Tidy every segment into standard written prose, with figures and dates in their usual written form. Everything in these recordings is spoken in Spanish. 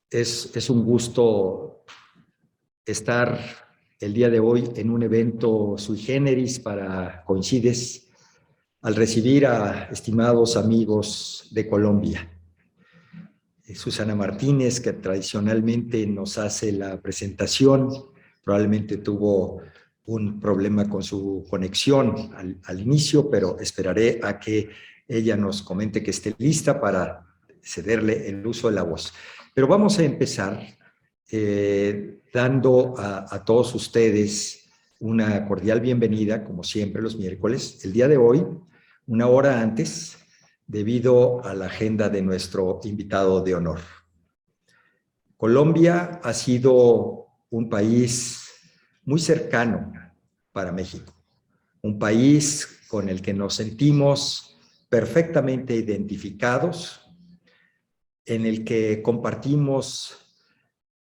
Es un gusto estar el día de hoy en un evento sui generis para Coincides al recibir a estimados amigos de Colombia. Susana Martínez, que tradicionalmente nos hace la presentación, probablemente tuvo un problema con su conexión al inicio, pero esperaré a que ella nos comente que esté lista para cederle el uso de la voz. Pero vamos a empezar dando a todos ustedes una cordial bienvenida, como siempre los miércoles. El día de hoy, una hora antes, debido a la agenda de nuestro invitado de honor. Colombia ha sido un país muy cercano para México, un país con el que nos sentimos perfectamente identificados, en el que compartimos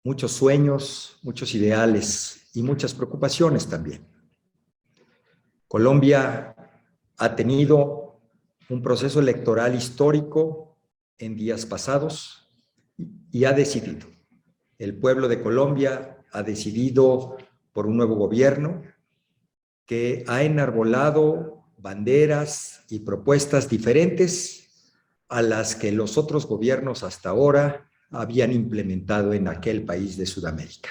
muchos sueños, muchos ideales y muchas preocupaciones también. Colombia ha tenido un proceso electoral histórico en días pasados y ha decidido. El pueblo de Colombia ha decidido por un nuevo gobierno que ha enarbolado banderas y propuestas diferentes a las que los otros gobiernos hasta ahora habían implementado en aquel país de Sudamérica.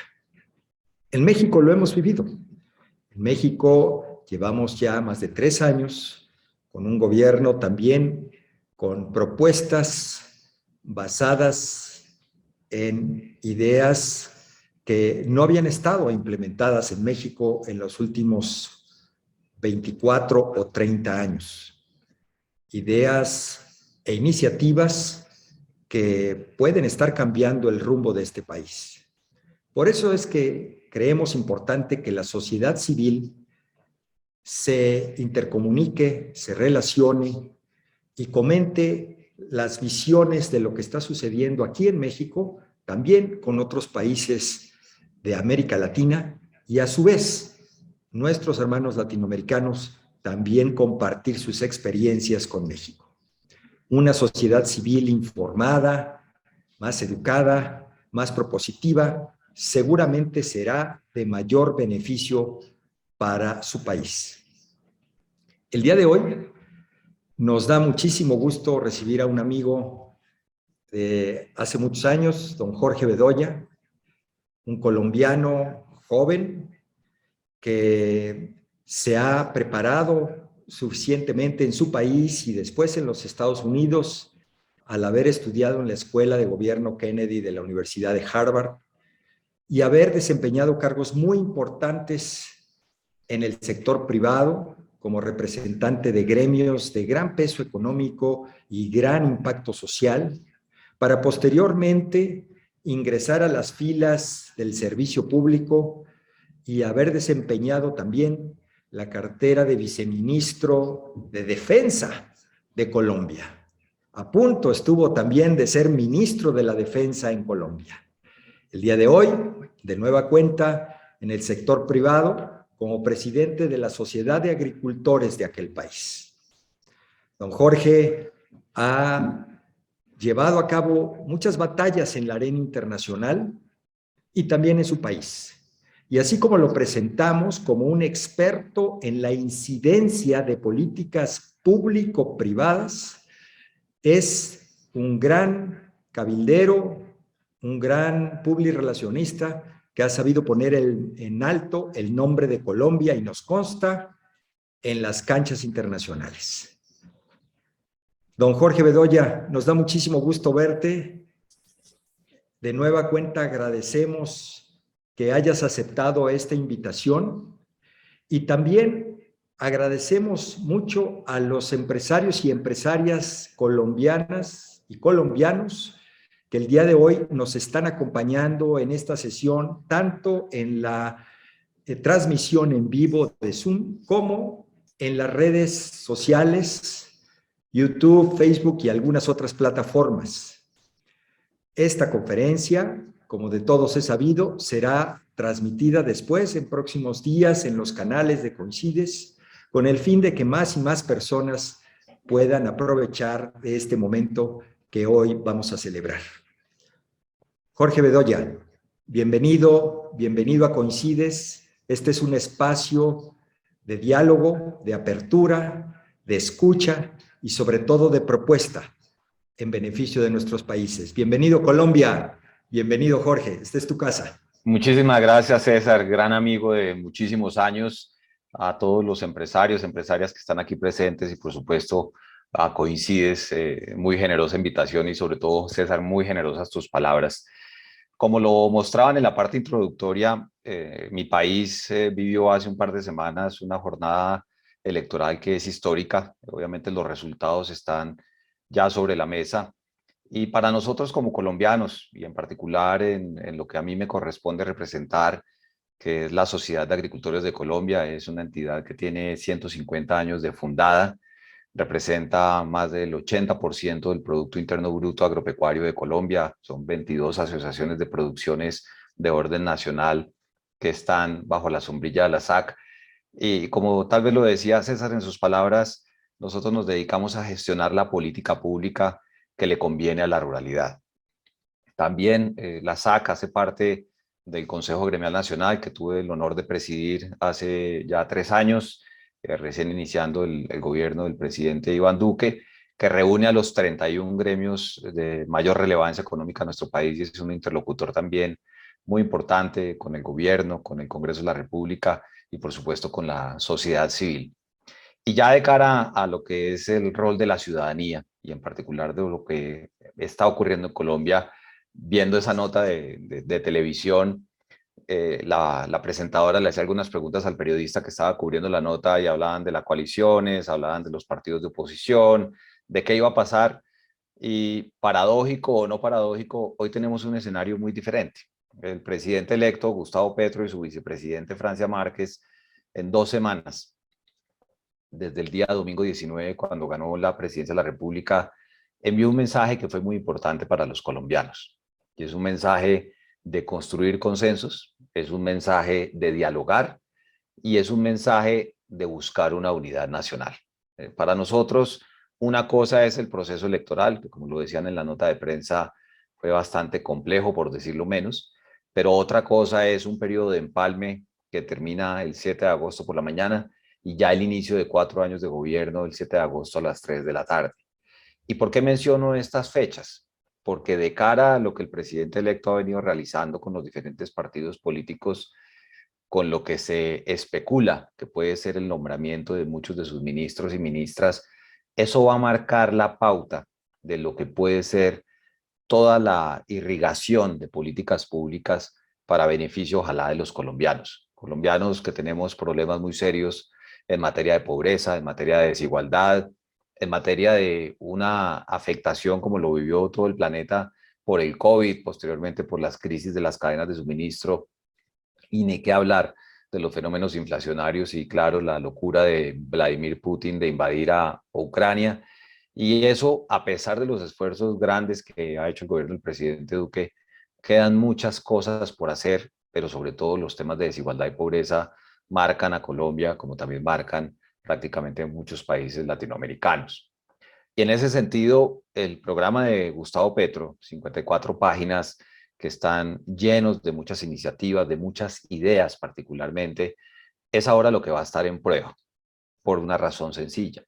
En México lo hemos vivido. En México llevamos ya más de 3 años con un gobierno también con propuestas basadas en ideas que no habían estado implementadas en México en los últimos 24 o 30 años. Ideas e iniciativas que pueden estar cambiando el rumbo de este país. Por eso es que creemos importante que la sociedad civil se intercomunique, se relacione y comente las visiones de lo que está sucediendo aquí en México, también con otros países de América Latina y a su vez nuestros hermanos latinoamericanos también compartir sus experiencias con México. Una sociedad civil informada, más educada, más propositiva, seguramente será de mayor beneficio para su país. El día de hoy nos da muchísimo gusto recibir a un amigo de hace muchos años, don Jorge Bedoya, un colombiano joven que se ha preparado suficientemente en su país y después en los Estados Unidos al haber estudiado en la Escuela de Gobierno Kennedy de la Universidad de Harvard y haber desempeñado cargos muy importantes en el sector privado como representante de gremios de gran peso económico y gran impacto social, para posteriormente ingresar a las filas del servicio público y haber desempeñado también la cartera de viceministro de Defensa de Colombia. A punto estuvo también de ser ministro de la Defensa en Colombia. El día de hoy, de nueva cuenta, en el sector privado, como presidente de la Sociedad de Agricultores de aquel país. Don Jorge ha llevado a cabo muchas batallas en la arena internacional y también en su país. Y así como lo presentamos como un experto en la incidencia de políticas público-privadas, es un gran cabildero, un gran publirelacionista que ha sabido poner en alto el nombre de Colombia y nos consta en las canchas internacionales. Don Jorge Bedoya, nos da muchísimo gusto verte. De nueva cuenta agradecemos que hayas aceptado esta invitación y también agradecemos mucho a los empresarios y empresarias colombianas y colombianos que el día de hoy nos están acompañando en esta sesión, tanto en la transmisión en vivo de Zoom como en las redes sociales, YouTube, Facebook y algunas otras plataformas. Esta conferencia, como de todos es sabido, será transmitida después en próximos días en los canales de Coincides, con el fin de que más y más personas puedan aprovechar de este momento que hoy vamos a celebrar. Jorge Bedoya, bienvenido a Coincides. Este es un espacio de diálogo, de apertura, de escucha y sobre todo de propuesta en beneficio de nuestros países. Bienvenido Colombia, bienvenido Jorge, esta es tu casa. Muchísimas gracias, César, gran amigo de muchísimos años, a todos los empresarios, empresarias que están aquí presentes y por supuesto a Coincides, muy generosa invitación y sobre todo, César, muy generosas tus palabras. Como lo mostraban en la parte introductoria, mi país vivió hace un par de semanas una jornada electoral que es histórica. Obviamente los resultados están ya sobre la mesa. Y para nosotros como colombianos, y en particular en lo que a mí me corresponde representar, que es la Sociedad de Agricultores de Colombia, es una entidad que tiene 150 años de fundada, representa más del 80% del Producto Interno Bruto Agropecuario de Colombia, son 22 asociaciones de producciones de orden nacional que están bajo la sombrilla de la SAC. Y como tal vez lo decía César en sus palabras, nosotros nos dedicamos a gestionar la política pública que le conviene a la ruralidad. También la SAC hace parte del Consejo Gremial Nacional que tuve el honor de presidir hace ya 3 años, recién iniciando el gobierno del presidente Iván Duque, que reúne a los 31 gremios de mayor relevancia económica en nuestro país y es un interlocutor también muy importante con el gobierno, con el Congreso de la República y por supuesto con la sociedad civil. Y ya de cara a lo que es el rol de la ciudadanía y en particular de lo que está ocurriendo en Colombia, viendo esa nota de televisión, la presentadora le hacía algunas preguntas al periodista que estaba cubriendo la nota y hablaban de las coaliciones, hablaban de los partidos de oposición, de qué iba a pasar. Y paradójico o no paradójico, hoy tenemos un escenario muy diferente. El presidente electo, Gustavo Petro, y su vicepresidente, Francia Márquez, en 2 semanas desde el día domingo 19, cuando ganó la presidencia de la República, envió un mensaje que fue muy importante para los colombianos. Y es un mensaje de construir consensos, es un mensaje de dialogar y es un mensaje de buscar una unidad nacional. Para nosotros, una cosa es el proceso electoral, que como lo decían en la nota de prensa, fue bastante complejo, por decirlo menos, pero otra cosa es un periodo de empalme que termina el 7 de agosto por la mañana y ya el inicio de 4 años de gobierno el 7 de agosto a las 3 de la tarde. ¿Y por qué menciono estas fechas? Porque de cara a lo que el presidente electo ha venido realizando con los diferentes partidos políticos, con lo que se especula que puede ser el nombramiento de muchos de sus ministros y ministras, eso va a marcar la pauta de lo que puede ser toda la irrigación de políticas públicas para beneficio, ojalá, de los colombianos. Colombianos que tenemos problemas muy serios en materia de pobreza, en materia de desigualdad, en materia de una afectación como lo vivió todo el planeta por el COVID, posteriormente por las crisis de las cadenas de suministro, y ni qué hablar de los fenómenos inflacionarios y, claro, la locura de Vladimir Putin de invadir a Ucrania. Y eso, a pesar de los esfuerzos grandes que ha hecho el gobierno del presidente Duque, quedan muchas cosas por hacer, pero sobre todo los temas de desigualdad y pobreza marcan a Colombia, como también marcan prácticamente muchos países latinoamericanos. Y en ese sentido, el programa de Gustavo Petro, 54 páginas que están llenos de muchas iniciativas, de muchas ideas particularmente, es ahora lo que va a estar en prueba, por una razón sencilla.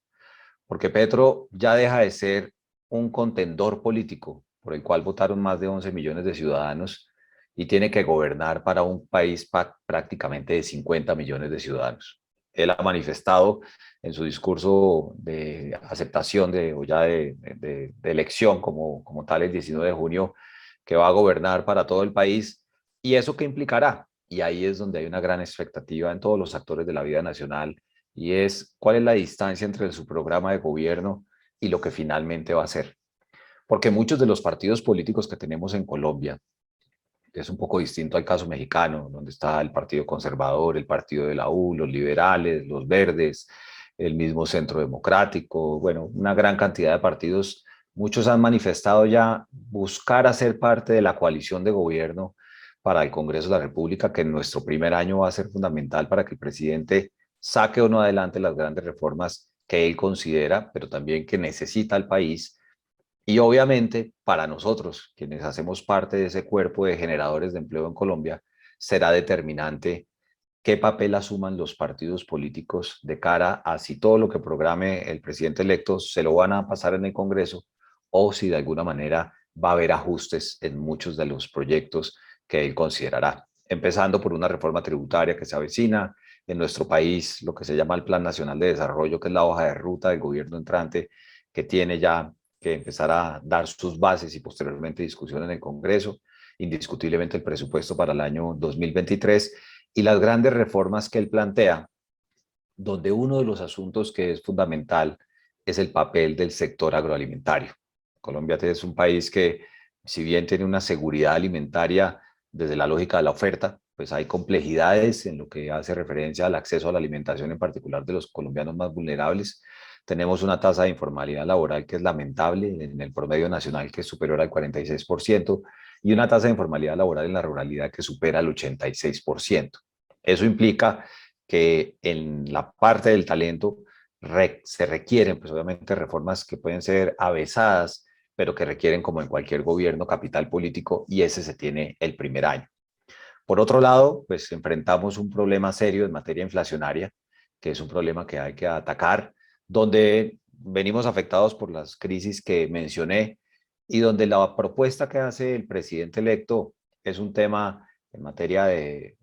Porque Petro ya deja de ser un contendor político por el cual votaron más de 11 millones de ciudadanos y tiene que gobernar para un país prácticamente de 50 millones de ciudadanos. Él ha manifestado en su discurso de aceptación o ya de elección como tal el 19 de junio que va a gobernar para todo el país. ¿Y eso qué implicará? Y ahí es donde hay una gran expectativa en todos los actores de la vida nacional y es cuál es la distancia entre su programa de gobierno y lo que finalmente va a hacer. Porque muchos de los partidos políticos que tenemos en Colombia, es un poco distinto al caso mexicano, donde está el Partido Conservador, el Partido de la U, los liberales, los verdes, el mismo Centro Democrático, bueno, una gran cantidad de partidos. Muchos han manifestado ya buscar hacer parte de la coalición de gobierno para el Congreso de la República, que en nuestro primer año va a ser fundamental para que el presidente saque o no adelante las grandes reformas que él considera, pero también que necesita el país Y obviamente para nosotros, quienes hacemos parte de ese cuerpo de generadores de empleo en Colombia, será determinante qué papel asuman los partidos políticos de cara a si todo lo que programe el presidente electo se lo van a pasar en el Congreso o si de alguna manera va a haber ajustes en muchos de los proyectos que él considerará. Empezando por una reforma tributaria que se avecina en nuestro país, lo que se llama el Plan Nacional de Desarrollo, que es la hoja de ruta del gobierno entrante, que tiene ya que empezar a dar sus bases y posteriormente discusión en el Congreso, indiscutiblemente el presupuesto para el año 2023 y las grandes reformas que él plantea, donde uno de los asuntos que es fundamental es el papel del sector agroalimentario. Colombia es un país que, si bien tiene una seguridad alimentaria desde la lógica de la oferta, pues hay complejidades en lo que hace referencia al acceso a la alimentación, en particular de los colombianos más vulnerables. Tenemos una tasa de informalidad laboral que es lamentable en el promedio nacional, que es superior al 46%, y una tasa de informalidad laboral en la ruralidad que supera el 86%. Eso implica que en la parte del talento se requieren, pues obviamente, reformas que pueden ser avesadas, pero que requieren, como en cualquier gobierno, capital político, y ese se tiene el primer año. Por otro lado, pues enfrentamos un problema serio en materia inflacionaria, que es un problema que hay que atacar, donde venimos afectados por las crisis que mencioné y donde la propuesta que hace el presidente electo es un tema en materia de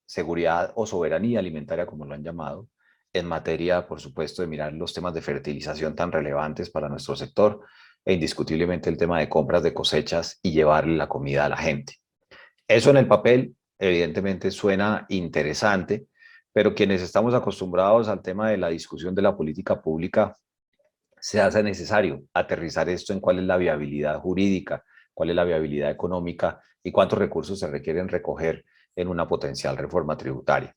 seguridad o soberanía alimentaria, como lo han llamado, en materia, por supuesto, de mirar los temas de fertilización tan relevantes para nuestro sector e indiscutiblemente el tema de compras de cosechas y llevarle la comida a la gente. Eso en el papel, evidentemente, suena interesante, pero quienes estamos acostumbrados al tema de la discusión de la política pública, se hace necesario aterrizar esto en cuál es la viabilidad jurídica, cuál es la viabilidad económica y cuántos recursos se requieren recoger en una potencial reforma tributaria.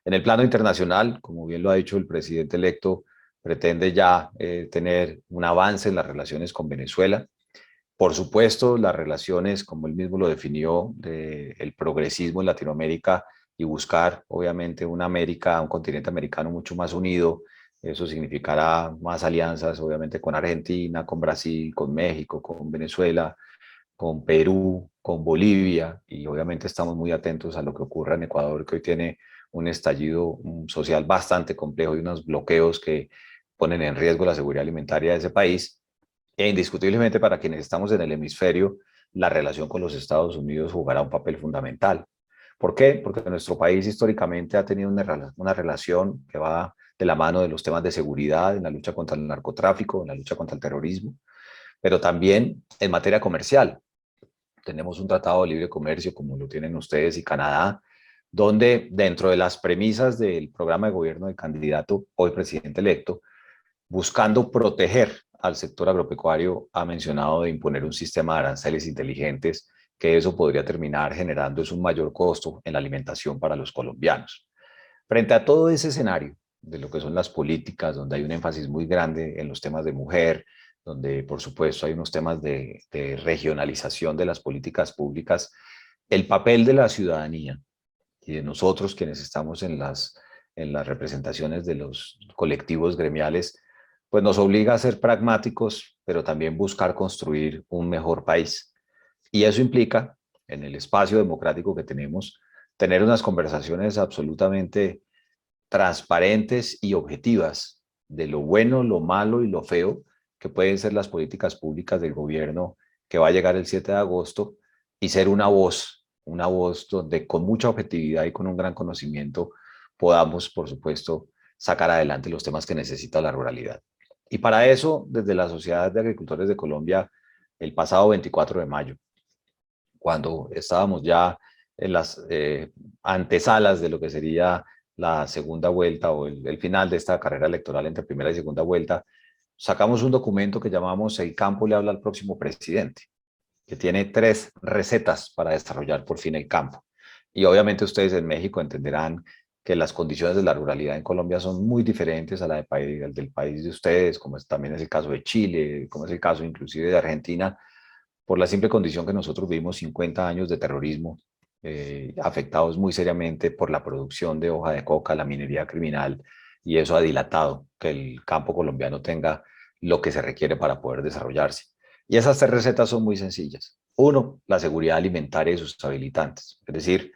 En el plano internacional, como bien lo ha dicho el presidente electo, pretende ya tener un avance en las relaciones con Venezuela. Por supuesto, las relaciones, como él mismo lo definió, del progresismo en Latinoamérica y buscar, obviamente, una América, un continente americano mucho más unido. Eso significará más alianzas, obviamente, con Argentina, con Brasil, con México, con Venezuela, con Perú, con Bolivia, y obviamente estamos muy atentos a lo que ocurra en Ecuador, que hoy tiene un estallido social bastante complejo y unos bloqueos que ponen en riesgo la seguridad alimentaria de ese país. E indiscutiblemente para quienes estamos en el hemisferio, la relación con los Estados Unidos jugará un papel fundamental. ¿Por qué? Porque nuestro país históricamente ha tenido una relación que va de la mano de los temas de seguridad, en la lucha contra el narcotráfico, en la lucha contra el terrorismo, pero también en materia comercial. Tenemos un tratado de libre comercio como lo tienen ustedes y Canadá, donde dentro de las premisas del programa de gobierno del candidato, hoy presidente electo, buscando proteger al sector agropecuario, ha mencionado de imponer un sistema de aranceles inteligentes, que eso podría terminar generando un mayor costo en la alimentación para los colombianos. Frente a todo ese escenario de lo que son las políticas, donde hay un énfasis muy grande en los temas de mujer, donde por supuesto hay unos temas de regionalización de las políticas públicas, el papel de la ciudadanía y de nosotros quienes estamos en las representaciones de los colectivos gremiales, pues nos obliga a ser pragmáticos, pero también buscar construir un mejor país. Y eso implica, en el espacio democrático que tenemos, tener unas conversaciones absolutamente transparentes y objetivas de lo bueno, lo malo y lo feo que pueden ser las políticas públicas del gobierno que va a llegar el 7 de agosto y ser una voz donde con mucha objetividad y con un gran conocimiento podamos, por supuesto, sacar adelante los temas que necesita la ruralidad. Y para eso, desde la Sociedad de Agricultores de Colombia, el pasado 24 de mayo, cuando estábamos ya en las antesalas de lo que sería la segunda vuelta o el final de esta carrera electoral entre primera y segunda vuelta, sacamos un documento que llamamos El campo le habla al próximo presidente, que tiene 3 recetas para desarrollar por fin el campo. Y obviamente ustedes en México entenderán que las condiciones de la ruralidad en Colombia son muy diferentes a la del país de ustedes, como también es el caso de Chile, como es el caso inclusive de Argentina, por la simple condición que nosotros vivimos 50 años de terrorismo, afectados muy seriamente por la producción de hoja de coca, la minería criminal, y eso ha dilatado que el campo colombiano tenga lo que se requiere para poder desarrollarse. Y esas tres recetas son muy sencillas. Uno, la seguridad alimentaria y sus habilitantes. Es decir,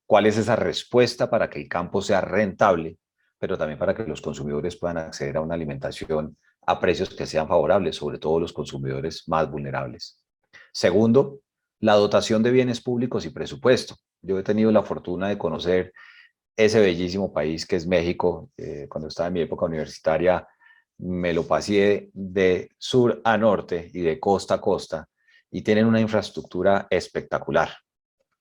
cuál es esa respuesta para que el campo sea rentable, pero también para que los consumidores puedan acceder a una alimentación a precios que sean favorables, sobre todo los consumidores más vulnerables. Segundo, la dotación de bienes públicos y presupuesto. Yo he tenido la fortuna de conocer ese bellísimo país que es México. Cuando estaba en mi época universitaria, me lo pasé de sur a norte y de costa a costa, y tienen una infraestructura espectacular.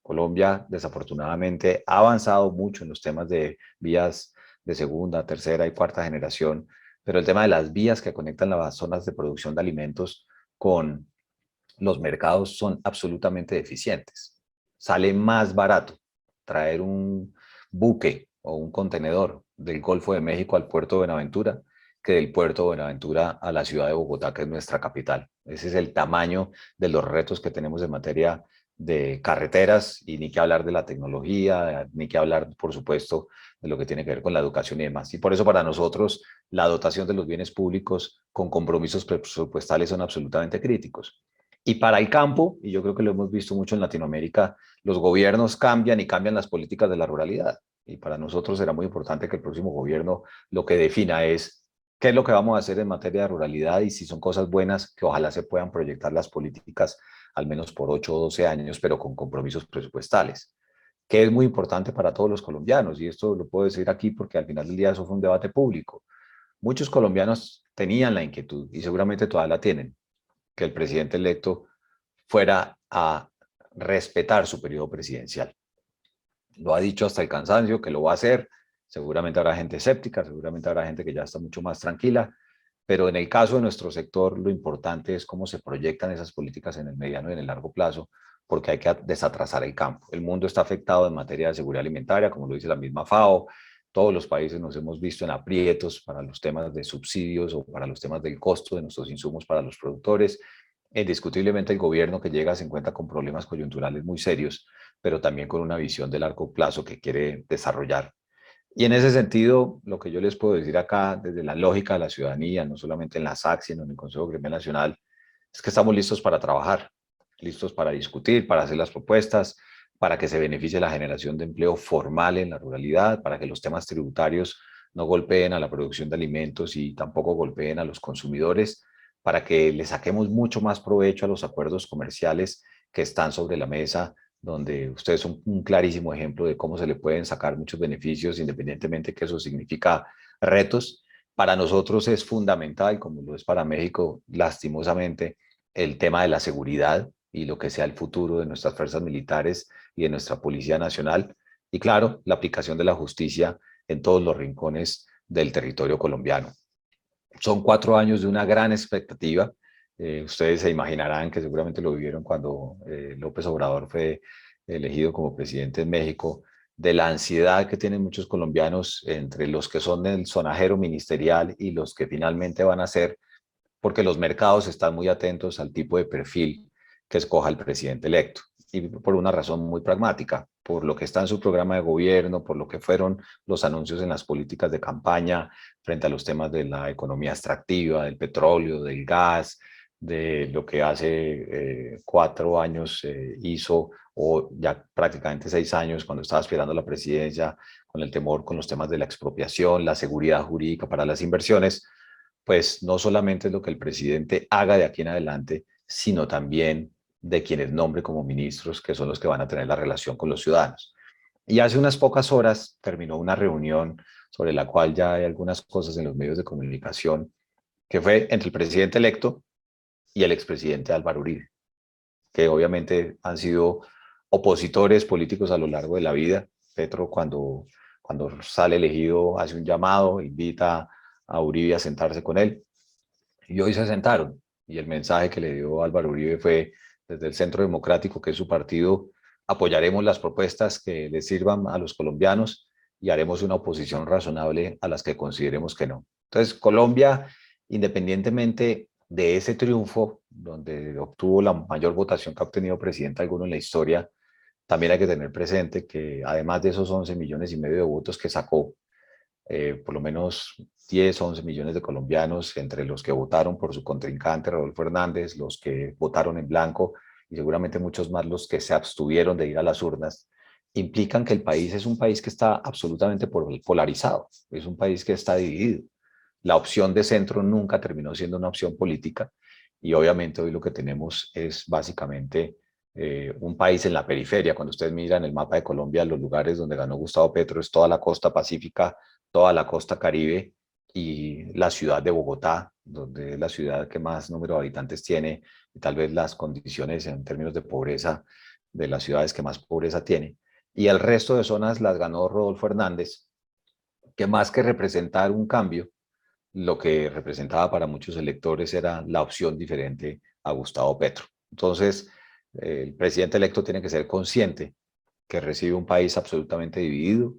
Colombia, desafortunadamente, ha avanzado mucho en los temas de vías de segunda, tercera y cuarta generación, pero el tema de las vías que conectan las zonas de producción de alimentos con los mercados son absolutamente deficientes. Sale más barato traer un buque o un contenedor del Golfo de México al puerto de Buenaventura que del puerto de Buenaventura a la ciudad de Bogotá, que es nuestra capital. Ese es el tamaño de los retos que tenemos en materia de carreteras, y ni que hablar de la tecnología, ni que hablar, por supuesto, de lo que tiene que ver con la educación y demás. Y por eso para nosotros la dotación de los bienes públicos con compromisos presupuestales son absolutamente críticos. Y para el campo, y yo creo que lo hemos visto mucho en Latinoamérica, los gobiernos cambian y cambian las políticas de la ruralidad. Y para nosotros será muy importante que el próximo gobierno lo que defina es qué es lo que vamos a hacer en materia de ruralidad, y si son cosas buenas, que ojalá se puedan proyectar las políticas al menos por 8 o 12 años, pero con compromisos presupuestales, que es muy importante para todos los colombianos. Y esto lo puedo decir aquí porque al final del día eso fue un debate público. Muchos colombianos tenían la inquietud, y seguramente todavía la tienen, que el presidente electo fuera a respetar su periodo presidencial. Lo ha dicho hasta el cansancio que lo va a hacer. Seguramente habrá gente escéptica, seguramente habrá gente que ya está mucho más tranquila, pero en el caso de nuestro sector, lo importante es cómo se proyectan esas políticas en el mediano y en el largo plazo, porque hay que desatrasar el campo. El mundo está afectado en materia de seguridad alimentaria, como lo dice la misma FAO. Todos los países nos hemos visto en aprietos para los temas de subsidios o para los temas del costo de nuestros insumos para los productores. Indiscutiblemente el gobierno que llega se encuentra con problemas coyunturales muy serios, pero también con una visión de largo plazo que quiere desarrollar. Y en ese sentido, lo que yo les puedo decir acá, desde la lógica de la ciudadanía, no solamente en la SAC, sino en el Consejo Gremial Nacional, es que estamos listos para trabajar, listos para discutir, para hacer las propuestas, para que se beneficie la generación de empleo formal en la ruralidad, para que los temas tributarios no golpeen a la producción de alimentos y tampoco golpeen a los consumidores, para que le saquemos mucho más provecho a los acuerdos comerciales que están sobre la mesa, donde ustedes son un clarísimo ejemplo de cómo se le pueden sacar muchos beneficios, independientemente que eso significa retos. Para nosotros es fundamental, como lo es para México, lastimosamente, el tema de la seguridad y lo que sea el futuro de nuestras fuerzas militares y de nuestra Policía Nacional. Y claro, la aplicación de la justicia en todos los rincones del territorio colombiano. Son 4 años de una gran expectativa. Ustedes se imaginarán que seguramente lo vivieron cuando López Obrador fue elegido como presidente en México, de la ansiedad que tienen muchos colombianos entre los que son del sonajero ministerial y los que finalmente van a ser, porque los mercados están muy atentos al tipo de perfil que escoja el presidente electo. Y por una razón muy pragmática, por lo que está en su programa de gobierno, por lo que fueron los anuncios en las políticas de campaña frente a los temas de la economía extractiva, del petróleo, del gas, de lo que hace 4 años hizo, o ya prácticamente 6 años, cuando estaba aspirando a la presidencia, con el temor con los temas de la expropiación, la seguridad jurídica para las inversiones. Pues no solamente es lo que el presidente haga de aquí en adelante, sino también de quienes nombre como ministros, que son los que van a tener la relación con los ciudadanos. Y hace unas pocas horas terminó una reunión sobre la cual ya hay algunas cosas en los medios de comunicación, que fue entre el presidente electo y el expresidente Álvaro Uribe, que obviamente han sido opositores políticos a lo largo de la vida. Petro, cuando sale elegido, hace un llamado, invita a Uribe a sentarse con él, y hoy se sentaron. Y el mensaje que le dio Álvaro Uribe fue: desde el Centro Democrático, que es su partido, apoyaremos las propuestas que les sirvan a los colombianos y haremos una oposición razonable a las que consideremos que no. Entonces, Colombia, independientemente de ese triunfo, donde obtuvo la mayor votación que ha obtenido presidente alguno en la historia, también hay que tener presente que además de esos 11,5 millones de votos que sacó, por lo menos 10, 11 millones de colombianos, entre los que votaron por su contrincante Rodolfo Hernández, los que votaron en blanco y seguramente muchos más los que se abstuvieron de ir a las urnas, implican que el país es un país que está absolutamente polarizado, es un país que está dividido. La opción de centro nunca terminó siendo una opción política y obviamente hoy lo que tenemos es básicamente un país en la periferia. Cuando ustedes miran el mapa de Colombia, los lugares donde ganó Gustavo Petro es toda la costa pacífica, toda la costa Caribe y la ciudad de Bogotá, donde es la ciudad que más número de habitantes tiene y tal vez las condiciones en términos de pobreza de las ciudades que más pobreza tiene. Y el resto de zonas las ganó Rodolfo Hernández, que más que representar un cambio, lo que representaba para muchos electores era la opción diferente a Gustavo Petro. Entonces, el presidente electo tiene que ser consciente que recibe un país absolutamente dividido,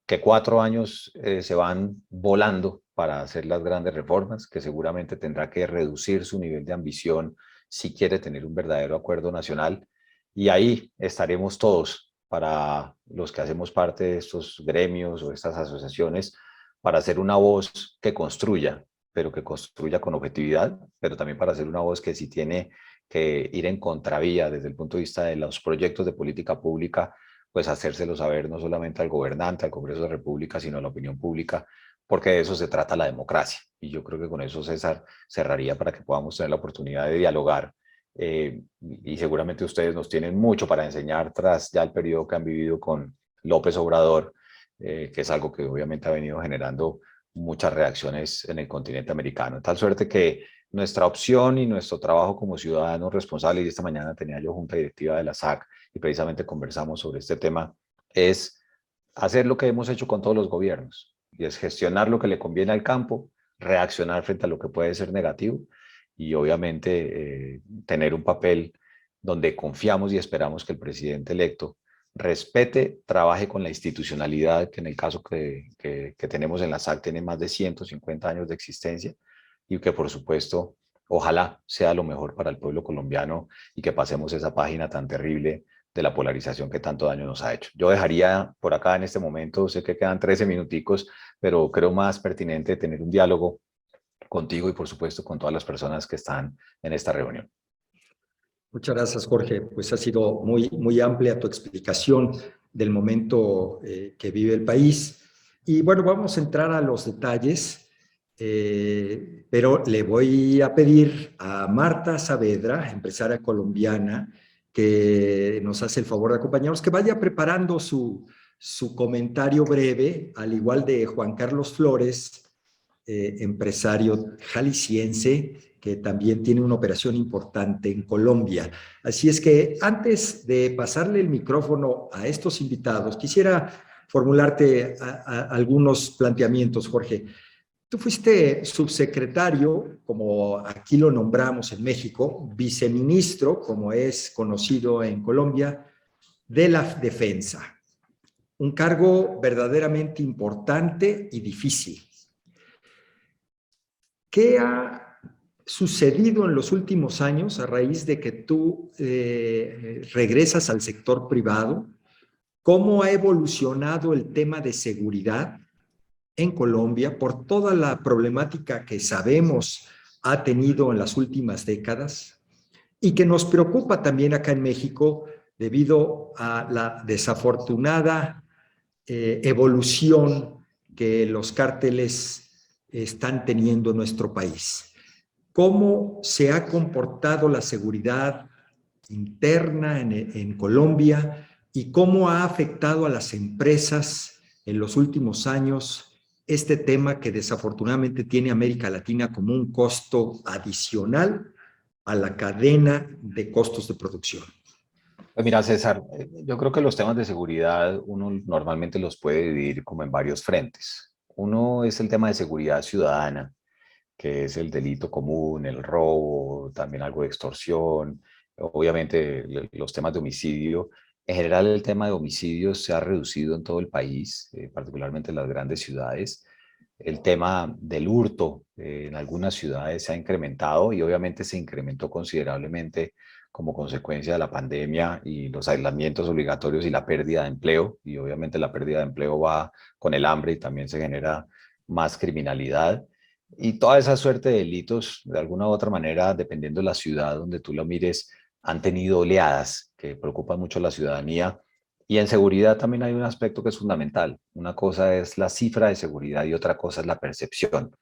que 4 años se van volando para hacer las grandes reformas, que seguramente tendrá que reducir su nivel de ambición si quiere tener un verdadero acuerdo nacional. Y ahí estaremos todos para los que hacemos parte de estos gremios o estas asociaciones para hacer una voz que construya, pero que construya con objetividad, pero también para hacer una voz que si tiene que ir en contravía desde el punto de vista de los proyectos de política pública, pues hacérselo saber no solamente al gobernante, al Congreso de la República, sino a la opinión pública, porque de eso se trata la democracia. Y yo creo que con eso, César, cerraría para que podamos tener la oportunidad de dialogar. Y seguramente ustedes nos tienen mucho para enseñar tras ya el periodo que han vivido con López Obrador, que es algo que obviamente ha venido generando muchas reacciones en el continente americano. De tal suerte que nuestra opción y nuestro trabajo como ciudadanos responsables, y esta mañana tenía yo junta directiva de la SAC y precisamente conversamos sobre este tema, es hacer lo que hemos hecho con todos los gobiernos, y es gestionar lo que le conviene al campo, reaccionar frente a lo que puede ser negativo y obviamente tener un papel donde confiamos y esperamos que el presidente electo respete, trabaje con la institucionalidad que en el caso que tenemos en la SAC tiene más de 150 años de existencia y que por supuesto ojalá sea lo mejor para el pueblo colombiano y que pasemos esa página tan terrible de la polarización que tanto daño nos ha hecho. Yo dejaría por acá en este momento, sé que quedan 13 minuticos, pero creo más pertinente tener un diálogo contigo y por supuesto con todas las personas que están en esta reunión. Muchas gracias, Jorge. Pues ha sido muy amplia tu explicación del momento que vive el país. Y bueno, vamos a entrar a los detalles, pero le voy a pedir a Marta Saavedra, empresaria colombiana, que nos hace el favor de acompañarnos, que vaya preparando su comentario breve, al igual de Juan Carlos Flores, empresario jalisciense, que también tiene una operación importante en Colombia. Así es que antes de pasarle el micrófono a estos invitados, quisiera formularte algunos planteamientos, Jorge. Tú fuiste subsecretario, como aquí lo nombramos en México, viceministro, como es conocido en Colombia, de la defensa. Un cargo verdaderamente importante y difícil. ¿Qué ha sucedido en los últimos años a raíz de que tú regresas al sector privado? ¿Cómo ha evolucionado el tema de seguridad en Colombia por toda la problemática que sabemos ha tenido en las últimas décadas y que nos preocupa también acá en México debido a la desafortunada evolución que los cárteles están teniendo en nuestro país? ¿Cómo se ha comportado la seguridad interna en Colombia y cómo ha afectado a las empresas en los últimos años este tema que desafortunadamente tiene América Latina como un costo adicional a la cadena de costos de producción? Pues mira, César, yo creo que los temas de seguridad uno normalmente los puede dividir como en varios frentes. Uno es el tema de seguridad ciudadana, que es el delito común, el robo, también algo de extorsión, obviamente los temas de homicidio. En general, el tema de homicidios se ha reducido en todo el país, particularmente en las grandes ciudades. El tema del hurto en algunas ciudades se ha incrementado y obviamente se incrementó considerablemente como consecuencia de la pandemia y los aislamientos obligatorios y la pérdida de empleo. Y obviamente la pérdida de empleo va con el hambre y también se genera más criminalidad y toda esa suerte de delitos, de alguna u otra manera, dependiendo de la ciudad donde tú lo mires, han tenido oleadas que preocupan mucho a la ciudadanía. Y en seguridad también hay un aspecto que es fundamental. Una cosa es la cifra de seguridad y otra cosa es la percepción.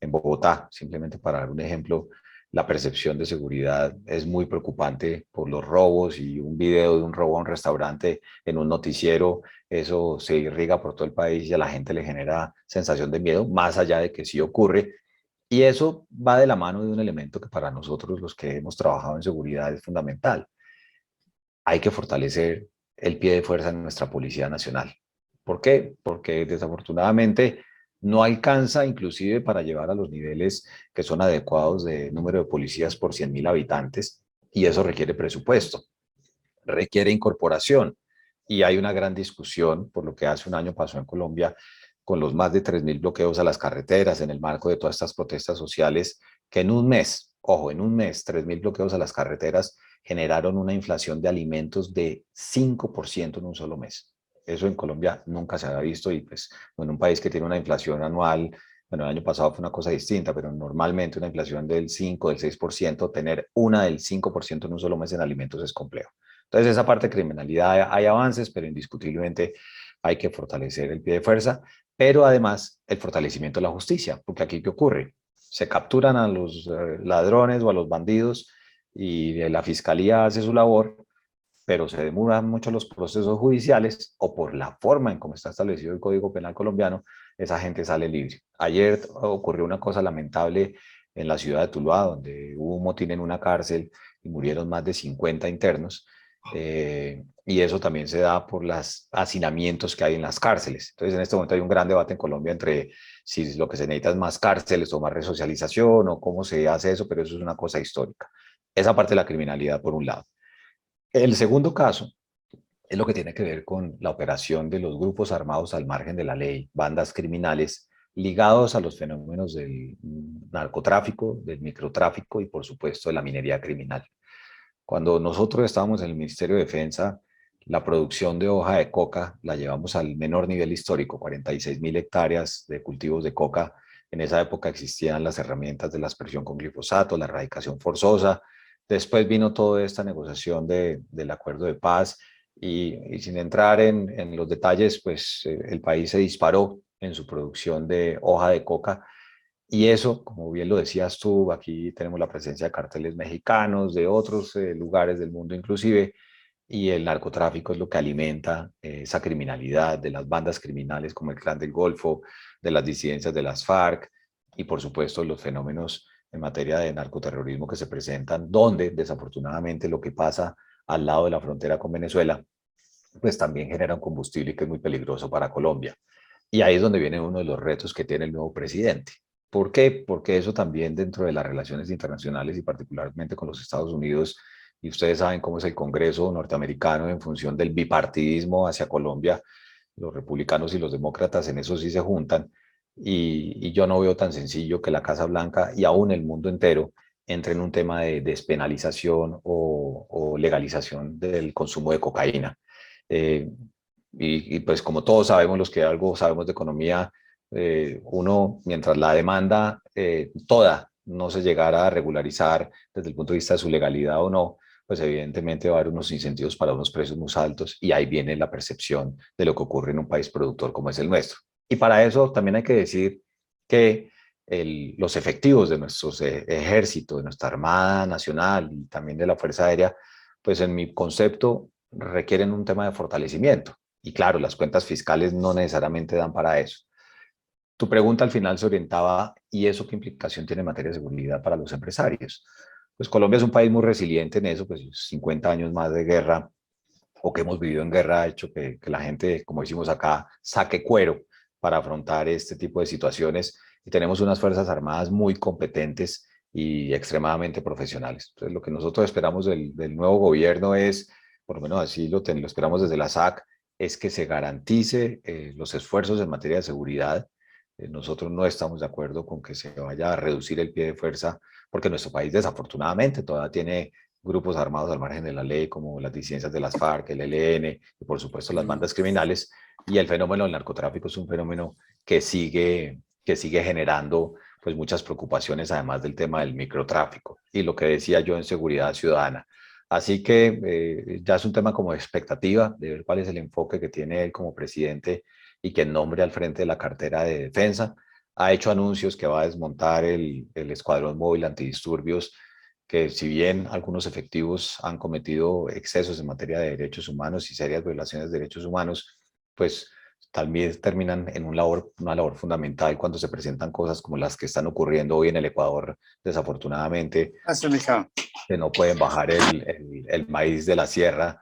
En Bogotá, simplemente para dar un ejemplo, la percepción de seguridad es muy preocupante por los robos y un video de un robo a un restaurante en un noticiero, eso se irriga por todo el país y a la gente le genera sensación de miedo, más allá de que sí ocurre. Y eso va de la mano de un elemento que para nosotros, los que hemos trabajado en seguridad, es fundamental. Hay que fortalecer el pie de fuerza en nuestra Policía Nacional. ¿Por qué? Porque desafortunadamente no alcanza inclusive para llevar a los niveles que son adecuados de número de policías por 100.000 habitantes y eso requiere presupuesto, requiere incorporación y hay una gran discusión por lo que hace un año pasó en Colombia con los más de 3.000 bloqueos a las carreteras en el marco de todas estas protestas sociales que en un mes, ojo, en un mes, 3.000 bloqueos a las carreteras generaron una inflación de alimentos de 5% en un solo mes. Eso en Colombia nunca se había visto y pues en un país que tiene una inflación anual, bueno, el año pasado fue una cosa distinta, pero normalmente una inflación del 5, del 6%, tener una del 5% en un solo mes en alimentos es complejo. Entonces, esa parte de criminalidad hay avances, pero indiscutiblemente hay que fortalecer el pie de fuerza, pero además el fortalecimiento de la justicia, porque aquí ¿qué ocurre? Se capturan a los ladrones o a los bandidos y la fiscalía hace su labor, pero se demoran mucho los procesos judiciales o por la forma en cómo está establecido el Código Penal colombiano, esa gente sale libre. Ayer ocurrió una cosa lamentable en la ciudad de Tuluá, donde hubo un motín en una cárcel y murieron más de 50 internos. Y eso también se da por los hacinamientos que hay en las cárceles. Entonces, en este momento hay un gran debate en Colombia entre si lo que se necesita es más cárceles o más resocialización o cómo se hace eso, pero eso es una cosa histórica. Esa parte de la criminalidad, por un lado. El segundo caso es lo que tiene que ver con la operación de los grupos armados al margen de la ley, bandas criminales ligados a los fenómenos del narcotráfico, del microtráfico y por supuesto de la minería criminal. Cuando nosotros estábamos en el Ministerio de Defensa, la producción de hoja de coca la llevamos al menor nivel histórico, 46.000 hectáreas de cultivos de coca. En esa época existían las herramientas de la aspersión con glifosato, la erradicación forzosa. Después vino toda esta negociación del acuerdo de paz y sin entrar en los detalles, pues el país se disparó en su producción de hoja de coca y eso, como bien lo decías tú, aquí tenemos la presencia de carteles mexicanos, de otros lugares del mundo inclusive, y el narcotráfico es lo que alimenta esa criminalidad de las bandas criminales como el Clan del Golfo, de las disidencias de las FARC y por supuesto los fenómenos en materia de narcoterrorismo que se presentan, donde desafortunadamente lo que pasa al lado de la frontera con Venezuela, pues también genera un combustible que es muy peligroso para Colombia. Y ahí es donde viene uno de los retos que tiene el nuevo presidente. ¿Por qué? Porque eso también dentro de las relaciones internacionales y particularmente con los Estados Unidos, y ustedes saben cómo es el Congreso norteamericano en función del bipartidismo hacia Colombia, los republicanos y los demócratas en eso sí se juntan, y yo no veo tan sencillo que la Casa Blanca y aún el mundo entero entre en un tema de despenalización o legalización del consumo de cocaína. Eh, pues como todos sabemos, los que algo sabemos de economía, uno, mientras la demanda toda no se llegara a regularizar desde el punto de vista de su legalidad o no, pues evidentemente va a haber unos incentivos para unos precios muy altos y ahí viene la percepción de lo que ocurre en un país productor como es el nuestro. Y para eso también hay que decir que los efectivos de nuestro ejército, de nuestra Armada Nacional y también de la Fuerza Aérea, pues en mi concepto requieren un tema de fortalecimiento. Y claro, las cuentas fiscales no necesariamente dan para eso. Tu pregunta al final se orientaba, ¿y eso qué implicación tiene en materia de seguridad para los empresarios? Pues Colombia es un país muy resiliente en eso, pues 50 años más de guerra o que hemos vivido en guerra ha hecho que la gente, como decimos acá, saque cuero para afrontar este tipo de situaciones y tenemos unas Fuerzas Armadas muy competentes y extremadamente profesionales. Entonces, lo que nosotros esperamos del nuevo gobierno es, por lo menos así lo esperamos desde la SAC, es que se garantice los esfuerzos en materia de seguridad. Nosotros no estamos de acuerdo con que se vaya a reducir el pie de fuerza, porque nuestro país desafortunadamente todavía tiene grupos armados al margen de la ley, como las disidencias de las FARC, el ELN y por supuesto las bandas criminales. Y el fenómeno del narcotráfico es un fenómeno que sigue que sigue generando pues muchas preocupaciones, además del tema del microtráfico y lo que decía yo en seguridad ciudadana. Así que ya es un tema como de expectativa, de ver cuál es el enfoque que tiene él como presidente y que en nombre al frente de la cartera de defensa. Ha hecho anuncios que va a desmontar el escuadrón móvil antidisturbios, que si bien algunos efectivos han cometido excesos en materia de derechos humanos y serias violaciones de derechos humanos, pues también terminan en una labor fundamental cuando se presentan cosas como las que están ocurriendo hoy en el Ecuador, desafortunadamente, que no pueden bajar el maíz de la sierra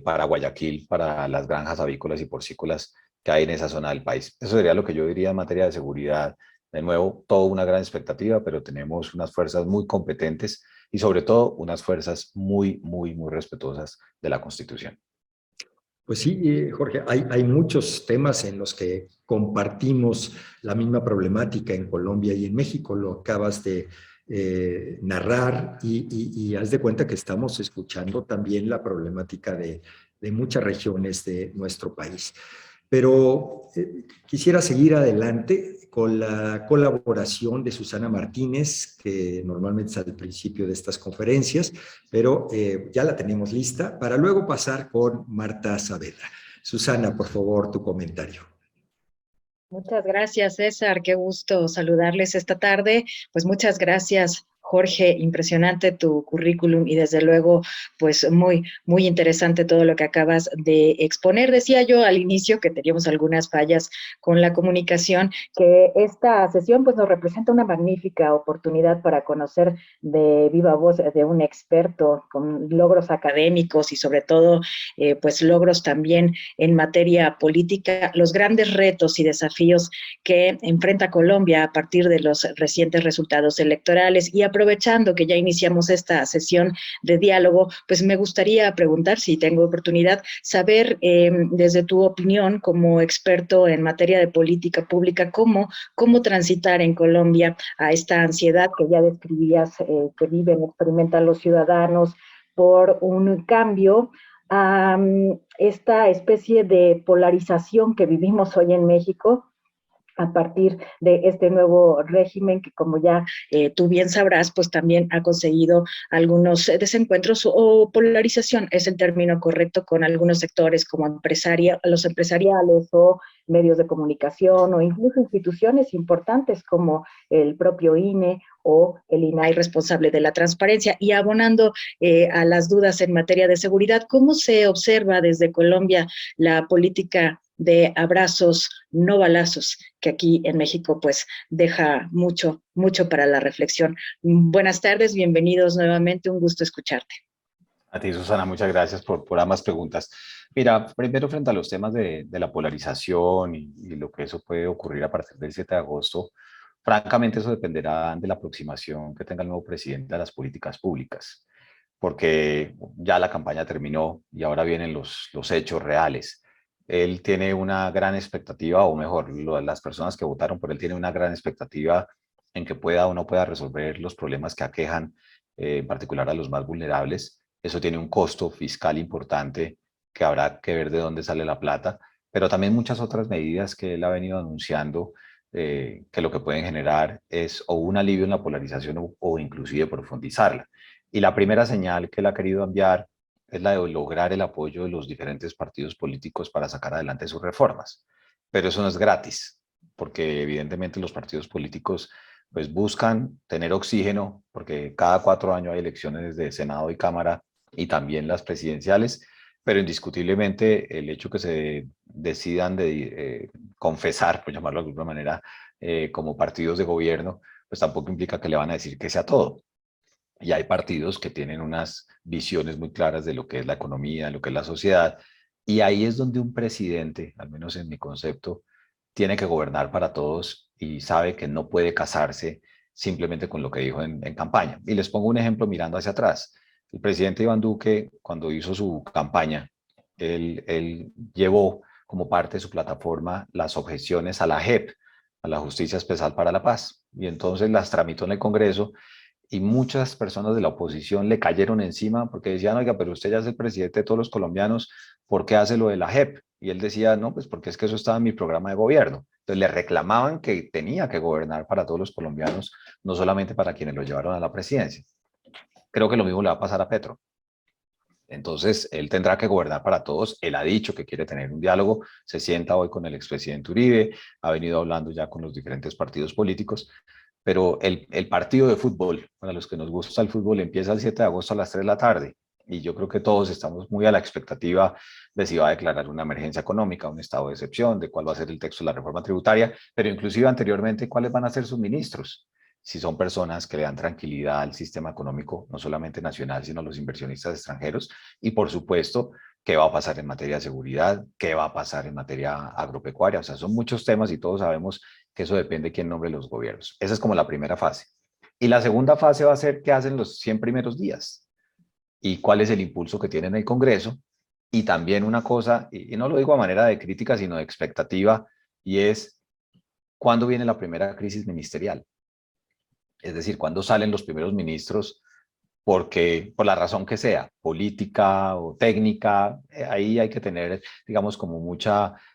para Guayaquil, para las granjas avícolas y porcícolas que hay en esa zona del país. Eso sería lo que yo diría en materia de seguridad. De nuevo, toda una gran expectativa, pero tenemos unas fuerzas muy competentes y sobre todo unas fuerzas muy, muy, muy respetuosas de la Constitución. Pues sí, Jorge, hay muchos temas en los que compartimos la misma problemática en Colombia y en México. Lo acabas de narrar y haz de cuenta que estamos escuchando también la problemática de muchas regiones de nuestro país. Pero quisiera seguir adelante con la colaboración de Susana Martínez, que normalmente está al principio de estas conferencias, pero ya la tenemos lista para luego pasar con Marta Saavedra. Susana, por favor, tu comentario. Muchas gracias, César. Qué gusto saludarles esta tarde. Pues muchas gracias, Jorge. Impresionante tu currículum y desde luego, pues muy interesante todo lo que acabas de exponer. Decía yo al inicio que teníamos algunas fallas con la comunicación, que esta sesión pues nos representa una magnífica oportunidad para conocer de viva voz de un experto con logros académicos y sobre todo pues logros también en materia política, los grandes retos y desafíos que enfrenta Colombia a partir de los recientes resultados electorales. Y aprovechando que ya iniciamos esta sesión de diálogo, pues me gustaría preguntar, si tengo oportunidad, saber desde tu opinión como experto en materia de política pública, cómo transitar en Colombia a esta ansiedad que ya describías, que viven, experimentan los ciudadanos por un cambio a esta especie de polarización que vivimos hoy en México a partir de este nuevo régimen que, como ya tú bien sabrás, pues también ha conseguido algunos desencuentros o polarización, es el término correcto, con algunos sectores como los empresariales o medios de comunicación o incluso instituciones importantes como el propio INE o el INAI, responsable de la transparencia. Y abonando a las dudas en materia de seguridad, ¿cómo se observa desde Colombia la política de abrazos, no balazos, que aquí en México pues deja mucho para la reflexión? Buenas tardes, bienvenidos nuevamente, un gusto escucharte. A ti, Susana, muchas gracias por ambas preguntas. Mira, primero frente a los temas de la polarización y lo que eso puede ocurrir a partir del 7 de agosto, francamente eso dependerá de la aproximación que tenga el nuevo presidente a las políticas públicas, porque ya la campaña terminó y ahora vienen los hechos reales. Él tiene una gran expectativa, o mejor, las personas que votaron por él tienen una gran expectativa en que pueda o no pueda resolver los problemas que aquejan, en particular a los más vulnerables. Eso tiene un costo fiscal importante que habrá que ver de dónde sale la plata, pero también muchas otras medidas que él ha venido anunciando, que lo que pueden generar es o un alivio en la polarización o inclusive profundizarla. Y la primera señal que él ha querido enviar es la de lograr el apoyo de los diferentes partidos políticos para sacar adelante sus reformas. Pero eso no es gratis, porque evidentemente los partidos políticos pues buscan tener oxígeno, porque cada 4 años hay elecciones de Senado y Cámara y también las presidenciales, pero indiscutiblemente el hecho que se decidan de confesar, por llamarlo de alguna manera, como partidos de gobierno, pues tampoco implica que le van a decir que sea todo. Y hay partidos que tienen unas visiones muy claras de lo que es la economía, de lo que es la sociedad, y ahí es donde un presidente, al menos en mi concepto, tiene que gobernar para todos y sabe que no puede casarse simplemente con lo que dijo en campaña. Y les pongo un ejemplo mirando hacia atrás. El presidente Iván Duque, cuando hizo su campaña, él llevó como parte de su plataforma las objeciones a la JEP, a la Justicia Especial para la Paz, y entonces las tramitó en el Congreso y muchas personas de la oposición le cayeron encima porque decían, oiga, pero usted ya es el presidente de todos los colombianos, ¿por qué hace lo de la JEP? Y él decía, no, pues porque es que eso estaba en mi programa de gobierno. Entonces le reclamaban que tenía que gobernar para todos los colombianos, no solamente para quienes lo llevaron a la presidencia. Creo que lo mismo le va a pasar a Petro. Entonces, él tendrá que gobernar para todos. Él ha dicho que quiere tener un diálogo. Se sienta hoy con el expresidente Uribe, ha venido hablando ya con los diferentes partidos políticos, pero el partido de fútbol, para los que nos gusta el fútbol, empieza el 7 de agosto a las 3 de la tarde. Y yo creo que todos estamos muy a la expectativa de si va a declarar una emergencia económica, un estado de excepción, de cuál va a ser el texto de la reforma tributaria, pero inclusive anteriormente, cuáles van a ser sus ministros. Si son personas que le dan tranquilidad al sistema económico, no solamente nacional, sino a los inversionistas extranjeros. Y por supuesto, qué va a pasar en materia de seguridad, qué va a pasar en materia agropecuaria. O sea, son muchos temas y todos sabemos que eso depende de quién nombre los gobiernos. Esa es como la primera fase. Y la segunda fase va a ser qué hacen los 100 primeros días y cuál es el impulso que tiene en el Congreso. Y también una cosa, y no lo digo a manera de crítica, sino de expectativa, y es cuándo viene la primera crisis ministerial. Es decir, cuándo salen los primeros ministros, porque por la razón que sea, política o técnica, ahí hay que tener, digamos, como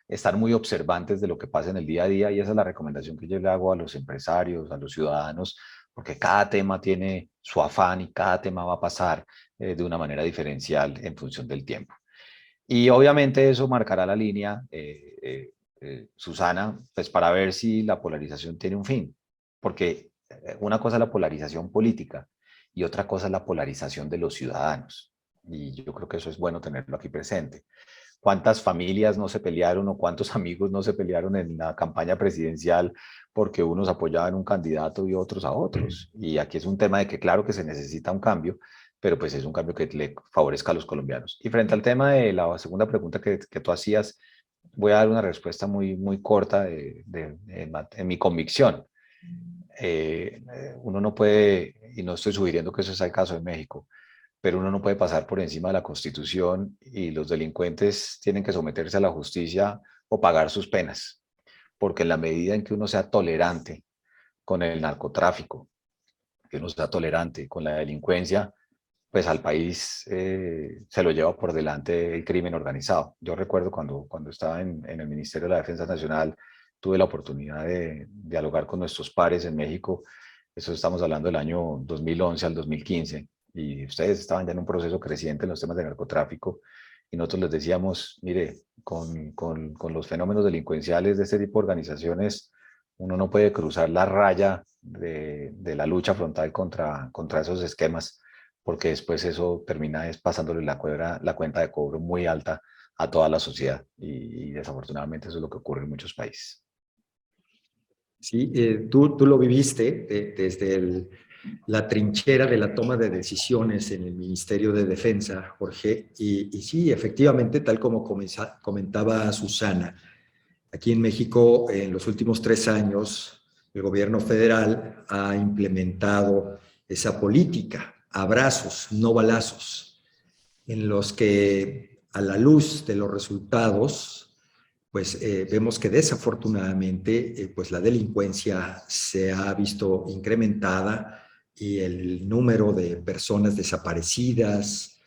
estar muy observantes de lo que pasa en el día a día, y esa es la recomendación que yo le hago a los empresarios, a los ciudadanos, porque cada tema tiene su afán y cada tema va a pasar de una manera diferencial en función del tiempo. Y obviamente eso marcará la línea, Susana, pues para ver si la polarización tiene un fin, porque una cosa es la polarización política y otra cosa es la polarización de los ciudadanos. Y yo creo que eso es bueno tenerlo aquí presente. ¿Cuántas familias no se pelearon o cuántos amigos no se pelearon en la campaña presidencial porque unos apoyaban un candidato y otros a otros? Y aquí es un tema de que claro que se necesita un cambio, pero pues es un cambio que le favorezca a los colombianos. Y frente al tema de la segunda pregunta que tú hacías, voy a dar una respuesta muy corta en mi convicción. Uno no puede, y no estoy sugiriendo que eso sea el caso de México, pero uno no puede pasar por encima de la Constitución y los delincuentes tienen que someterse a la justicia o pagar sus penas, porque en la medida en que uno sea tolerante con el narcotráfico, que uno sea tolerante con la delincuencia, pues al país se lo lleva por delante el crimen organizado. Yo recuerdo cuando estaba en el Ministerio de la Defensa Nacional, tuve la oportunidad de dialogar con nuestros pares en México. Eso estamos hablando del año 2011 al 2015, y ustedes estaban ya en un proceso creciente en los temas de narcotráfico, y nosotros les decíamos, mire, con los fenómenos delincuenciales de este tipo de organizaciones, uno no puede cruzar la raya de la lucha frontal contra esos esquemas, porque después eso termina pasándole la cuenta de cobro muy alta a toda la sociedad, y desafortunadamente eso es lo que ocurre en muchos países. Sí, tú lo viviste desde la trinchera de la toma de decisiones en el Ministerio de Defensa, Jorge, y sí, efectivamente, tal como comentaba Susana, aquí en México, en los últimos 3 años, el gobierno federal ha implementado esa política, abrazos, no balazos, en los que a la luz de los resultados, pues vemos que desafortunadamente pues la delincuencia se ha visto incrementada y el número de personas desaparecidas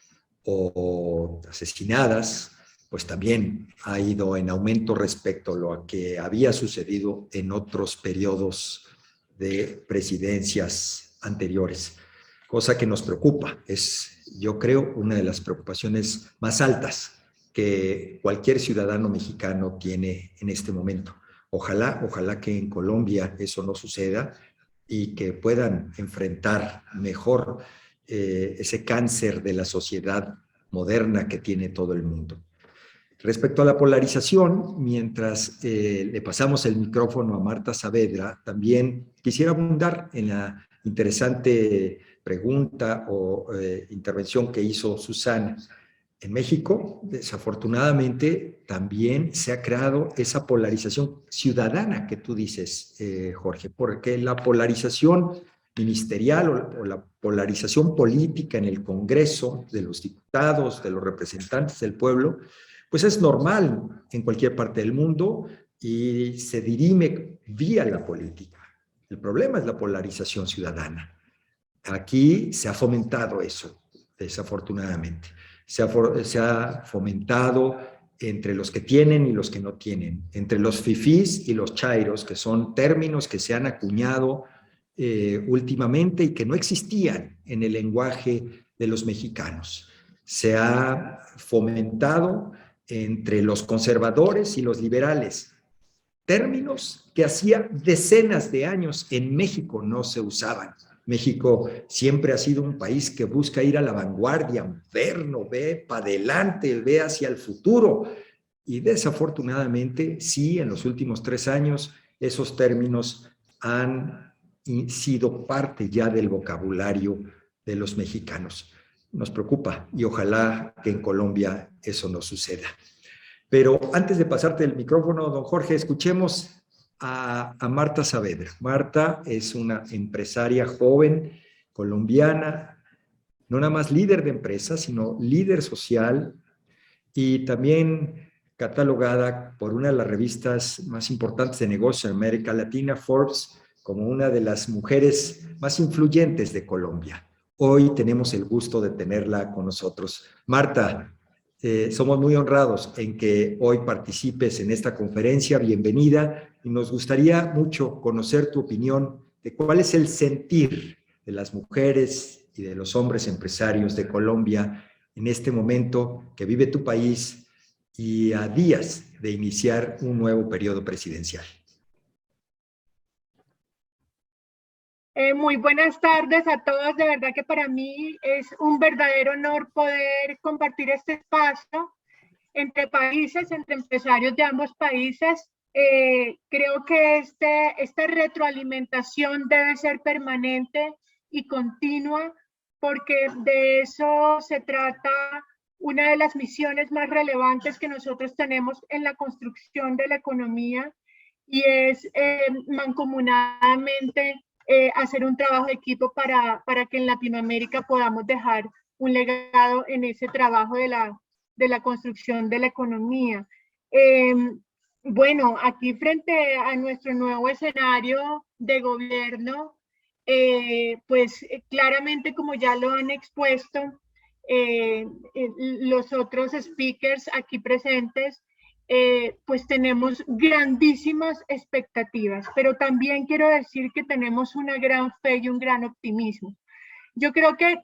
o asesinadas pues también ha ido en aumento respecto a lo que había sucedido en otros periodos de presidencias anteriores, cosa que nos preocupa. Es, yo creo, una de las preocupaciones más altas que cualquier ciudadano mexicano tiene en este momento. Ojalá que en Colombia eso no suceda y que puedan enfrentar mejor ese cáncer de la sociedad moderna que tiene todo el mundo. Respecto a la polarización, mientras le pasamos el micrófono a Marta Saavedra, también quisiera abundar en la interesante pregunta o intervención que hizo Susana. En México, desafortunadamente, también se ha creado esa polarización ciudadana que tú dices, Jorge, porque la polarización ministerial o la polarización política en el Congreso de los diputados, de los representantes del pueblo, pues es normal en cualquier parte del mundo y se dirime vía la política. El problema es la polarización ciudadana. aquí se ha fomentado eso, desafortunadamente. Se ha fomentado entre los que tienen y los que no tienen, entre los fifís y los chairos, que son términos que se han acuñado últimamente y que no existían en el lenguaje de los mexicanos. Se ha fomentado entre los conservadores y los liberales, términos que hacía decenas de años en México no se usaban. México siempre ha sido un país que busca ir a la vanguardia, moderno, ve para adelante, ve hacia el futuro. Y desafortunadamente, sí, en los últimos 3 años, esos términos han sido parte ya del vocabulario de los mexicanos. Nos preocupa y ojalá que en Colombia eso no suceda. Pero antes de pasarte el micrófono, don Jorge, escuchemos a Marta Saavedra. Marta es una empresaria joven colombiana, no nada más líder de empresa, sino líder social y también catalogada por una de las revistas más importantes de negocios en América Latina, Forbes, como una de las mujeres más influyentes de Colombia. Hoy tenemos el gusto de tenerla con nosotros. Marta, somos muy honrados en que hoy participes en esta conferencia. Bienvenida, y nos gustaría mucho conocer tu opinión de cuál es el sentir de las mujeres y de los hombres empresarios de Colombia en este momento que vive tu país y a días de iniciar un nuevo periodo presidencial. Muy buenas tardes a todos. De verdad que para mí es un verdadero honor poder compartir este espacio entre países, entre empresarios de ambos países. Creo que esta retroalimentación debe ser permanente y continua, porque de eso se trata una de las misiones más relevantes que nosotros tenemos en la construcción de la economía, y es mancomunadamente hacer un trabajo de equipo para que en Latinoamérica podamos dejar un legado en ese trabajo de la construcción de la economía. Bueno, aquí frente a nuestro nuevo escenario de gobierno, pues claramente, como ya lo han expuesto los otros speakers aquí presentes, pues tenemos grandísimas expectativas, pero también quiero decir que tenemos una gran fe y un gran optimismo. Yo creo que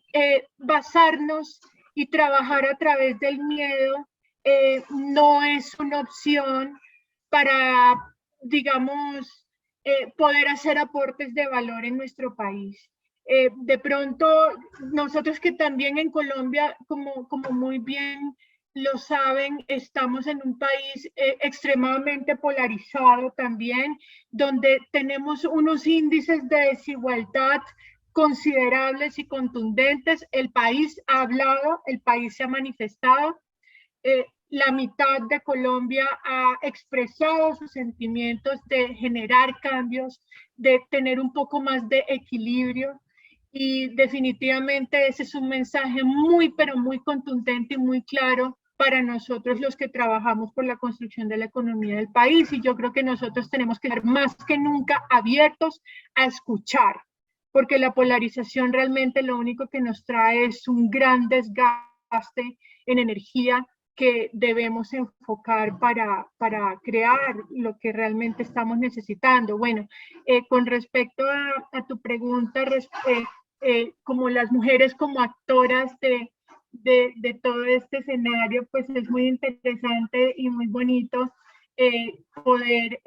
basarnos y trabajar a través del miedo no es una opción para, digamos, poder hacer aportes de valor en nuestro país. De pronto, nosotros que también en Colombia, como muy bien lo saben, estamos en un país extremadamente polarizado también, donde tenemos unos índices de desigualdad considerables y contundentes. El país ha hablado, el país se ha manifestado. La mitad de Colombia ha expresado sus sentimientos de generar cambios, de tener un poco más de equilibrio, y definitivamente ese es un mensaje muy, pero muy contundente y muy claro para nosotros los que trabajamos por la construcción de la economía del país. Y yo creo que nosotros tenemos que ser más que nunca abiertos a escuchar, porque la polarización realmente lo único que nos trae es un gran desgaste en energía que debemos enfocar para crear lo que realmente estamos necesitando. Bueno, con respecto a tu pregunta, como las mujeres como actoras de todo este escenario, pues es muy interesante y muy bonito poder,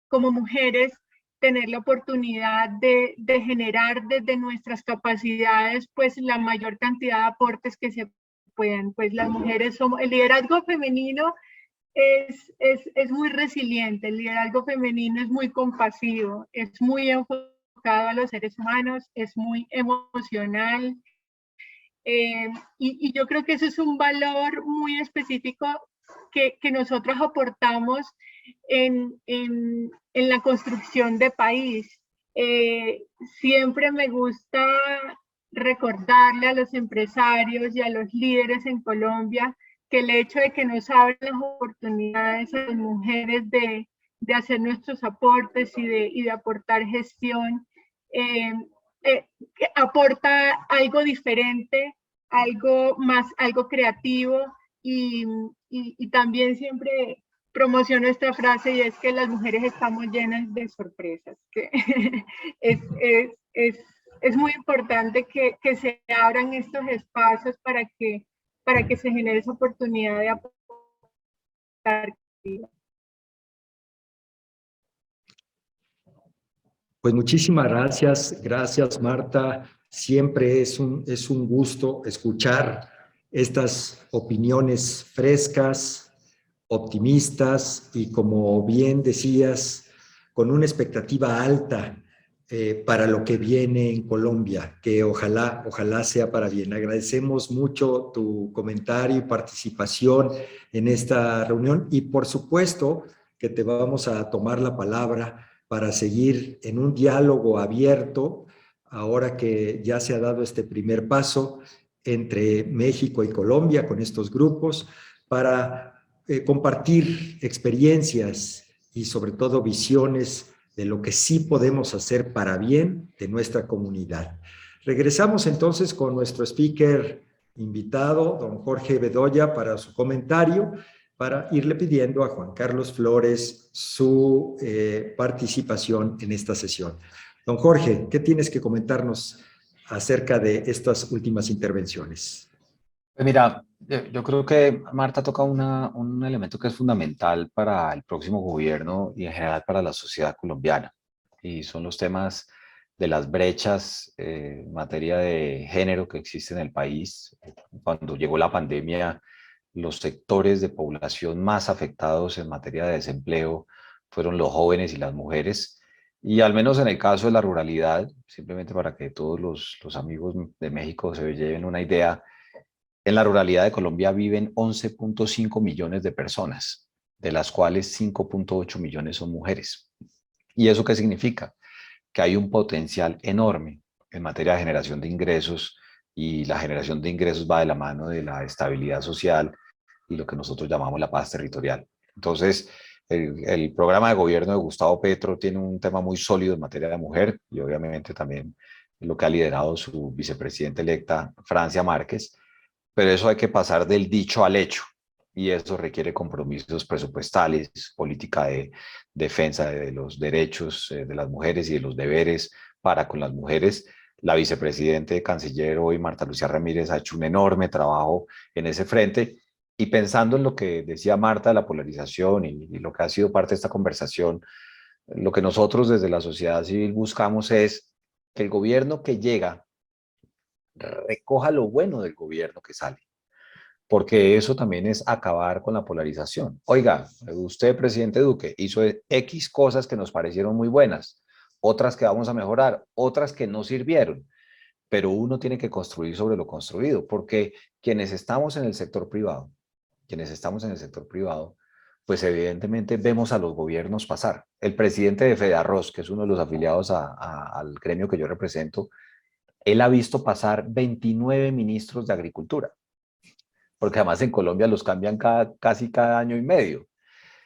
como mujeres, tener la oportunidad de generar desde nuestras capacidades pues la mayor cantidad de aportes que se puedan. Pues las mujeres somos, el liderazgo femenino es muy resiliente, el liderazgo femenino es muy compasivo, es muy enfocado a los seres humanos, es muy emocional, y yo creo que eso es un valor muy específico que nosotros aportamos en la construcción de país. Siempre me gusta recordarle a los empresarios y a los líderes en Colombia que el hecho de que nos abren las oportunidades a las mujeres de hacer nuestros aportes y de aportar gestión, que aporta algo diferente, algo creativo y también siempre promociono esta frase y es que las mujeres estamos llenas de sorpresas. Que es, es, es muy importante que se abran estos espacios para que se genere esa oportunidad de aportar. Pues muchísimas gracias Marta. Siempre es un gusto escuchar estas opiniones frescas, optimistas y, como bien decías, con una expectativa alta para lo que viene en Colombia, que ojalá sea para bien. Agradecemos mucho tu comentario y participación en esta reunión y, por supuesto, que te vamos a tomar la palabra para seguir en un diálogo abierto, ahora que ya se ha dado este primer paso entre México y Colombia con estos grupos, para compartir experiencias y sobre todo visiones de lo que sí podemos hacer para bien de nuestra comunidad. Regresamos entonces con nuestro speaker invitado, don Jorge Bedoya, para su comentario, para irle pidiendo a Juan Carlos Flores su participación en esta sesión. Don Jorge, ¿qué tienes que comentarnos acerca de estas últimas intervenciones? Pues mira, yo creo que Marta toca un elemento que es fundamental para el próximo gobierno y en general para la sociedad colombiana, y son los temas de las brechas en materia de género que existen en el país. Cuando llegó la pandemia, los sectores de población más afectados en materia de desempleo fueron los jóvenes y las mujeres, y al menos en el caso de la ruralidad, simplemente para que todos los amigos de México se lleven una idea, en la ruralidad de Colombia viven 11.5 millones de personas, de las cuales 5.8 millones son mujeres. ¿Y eso qué significa? Que hay un potencial enorme en materia de generación de ingresos, y la generación de ingresos va de la mano de la estabilidad social y lo que nosotros llamamos la paz territorial. Entonces, el programa de gobierno de Gustavo Petro tiene un tema muy sólido en materia de mujer, y obviamente también lo que ha liderado su vicepresidenta electa, Francia Márquez, pero eso hay que pasar del dicho al hecho, y eso requiere compromisos presupuestales, política de defensa de los derechos de las mujeres y de los deberes para con las mujeres. La vicepresidenta canciller hoy, Marta Lucía Ramírez, ha hecho un enorme trabajo en ese frente, y pensando en lo que decía Marta de la polarización y lo que ha sido parte de esta conversación, lo que nosotros desde la sociedad civil buscamos es que el gobierno que llega recoja lo bueno del gobierno que sale, porque eso también es acabar con la polarización. Oiga, usted, presidente Duque, hizo X cosas que nos parecieron muy buenas, otras que vamos a mejorar, otras que no sirvieron, pero uno tiene que construir sobre lo construido, porque quienes estamos en el sector privado, pues evidentemente vemos a los gobiernos pasar. El presidente de Fedearroz, que es uno de los afiliados al gremio que yo represento, él ha visto pasar 29 ministros de Agricultura, porque además en Colombia los cambian casi cada año y medio.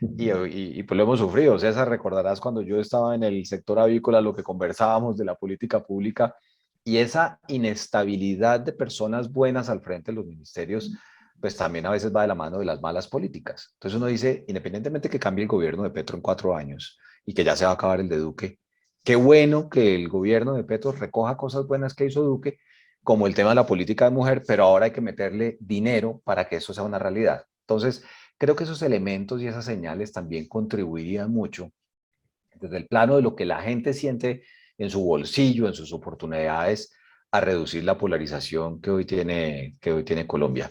Y pues lo hemos sufrido. César, recordarás cuando yo estaba en el sector avícola, lo que conversábamos de la política pública y esa inestabilidad de personas buenas al frente de los ministerios, pues también a veces va de la mano de las malas políticas. Entonces uno dice, independientemente que cambie el gobierno de Petro en 4 años y que ya se va a acabar el de Duque, qué bueno que el gobierno de Petro recoja cosas buenas que hizo Duque, como el tema de la política de mujer, pero ahora hay que meterle dinero para que eso sea una realidad. Entonces, creo que esos elementos y esas señales también contribuirían mucho desde el plano de lo que la gente siente en su bolsillo, en sus oportunidades, a reducir la polarización que hoy tiene Colombia.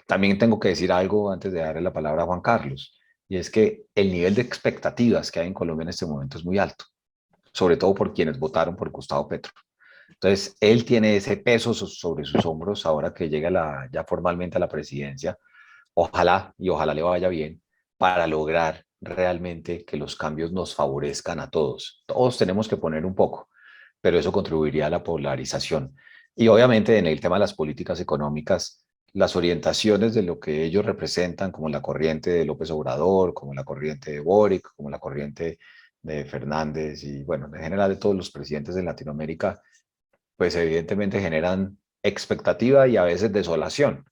También tengo que decir algo antes de darle la palabra a Juan Carlos, y es que el nivel de expectativas que hay en Colombia en este momento es muy alto, sobre todo por quienes votaron por Gustavo Petro. Entonces, él tiene ese peso sobre sus hombros ahora que llega ya formalmente a la presidencia. Ojalá le vaya bien para lograr realmente que los cambios nos favorezcan a todos. Todos tenemos que poner un poco, pero eso contribuiría a la polarización. Y obviamente en el tema de las políticas económicas, las orientaciones de lo que ellos representan, como la corriente de López Obrador, como la corriente de Boric, como la corriente de Fernández y bueno, en general de todos los presidentes de Latinoamérica, pues evidentemente generan expectativa y a veces desolación.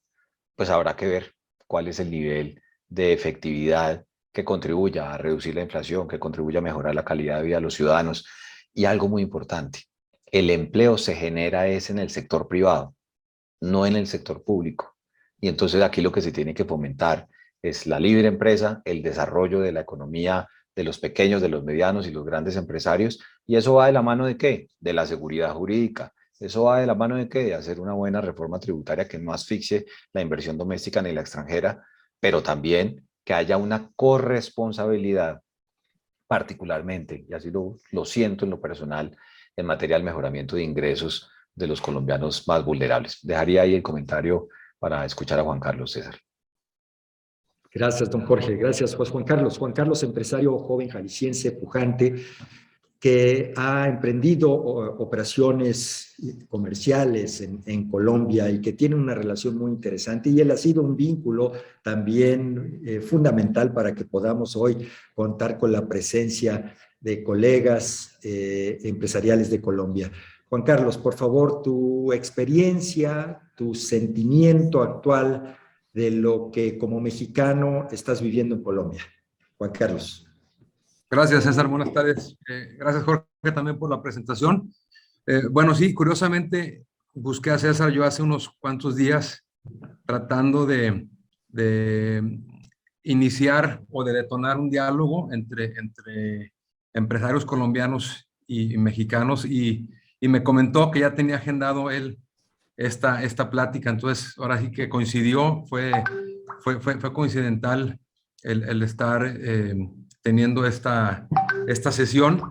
Pues habrá que ver cuál es el nivel de efectividad que contribuya a reducir la inflación, que contribuya a mejorar la calidad de vida de los ciudadanos. Y algo muy importante, el empleo se genera es en el sector privado, no en el sector público. Y entonces aquí lo que se tiene que fomentar es la libre empresa, el desarrollo de la economía de los pequeños, de los medianos y los grandes empresarios. ¿Y eso va de la mano de qué? De la seguridad jurídica. ¿Eso va de la mano de qué? De hacer una buena reforma tributaria que no asfixie la inversión doméstica ni la extranjera, pero también que haya una corresponsabilidad, particularmente, y así lo siento en lo personal, en materia del mejoramiento de ingresos de los colombianos más vulnerables. Dejaría ahí el comentario para escuchar a Juan Carlos, César. Gracias, don Jorge. Gracias, Juan Carlos. Juan Carlos, empresario joven jalisciense, pujante, que ha emprendido operaciones comerciales en Colombia y que tiene una relación muy interesante. Y él ha sido un vínculo también fundamental para que podamos hoy contar con la presencia de colegas empresariales de Colombia. Juan Carlos, por favor, tu experiencia, tu sentimiento actual de lo que como mexicano estás viviendo en Colombia. Juan Carlos. Gracias, César. Buenas tardes. Gracias, Jorge, también por la presentación. Bueno, sí, curiosamente busqué a César yo hace unos cuantos días tratando de iniciar o de detonar un diálogo entre empresarios colombianos y mexicanos y me comentó que ya tenía agendado él esta plática. Entonces, ahora sí que coincidió, fue coincidental el estar teniendo esta sesión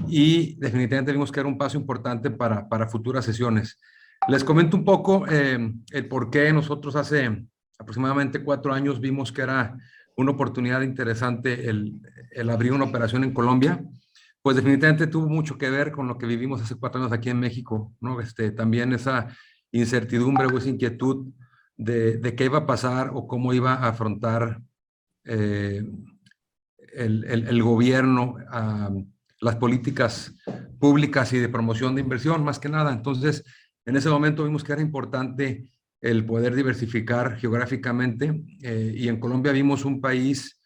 y definitivamente vimos que era un paso importante para futuras sesiones. Les comento un poco el por qué nosotros hace aproximadamente 4 años vimos que era una oportunidad interesante el abrir una operación en Colombia. Pues definitivamente tuvo mucho que ver con lo que vivimos hace 4 años aquí en México, ¿no? También esa incertidumbre o esa inquietud de qué iba a pasar o cómo iba a afrontar el gobierno a las políticas públicas y de promoción de inversión, más que nada. Entonces, en ese momento vimos que era importante el poder diversificar geográficamente y en Colombia vimos un país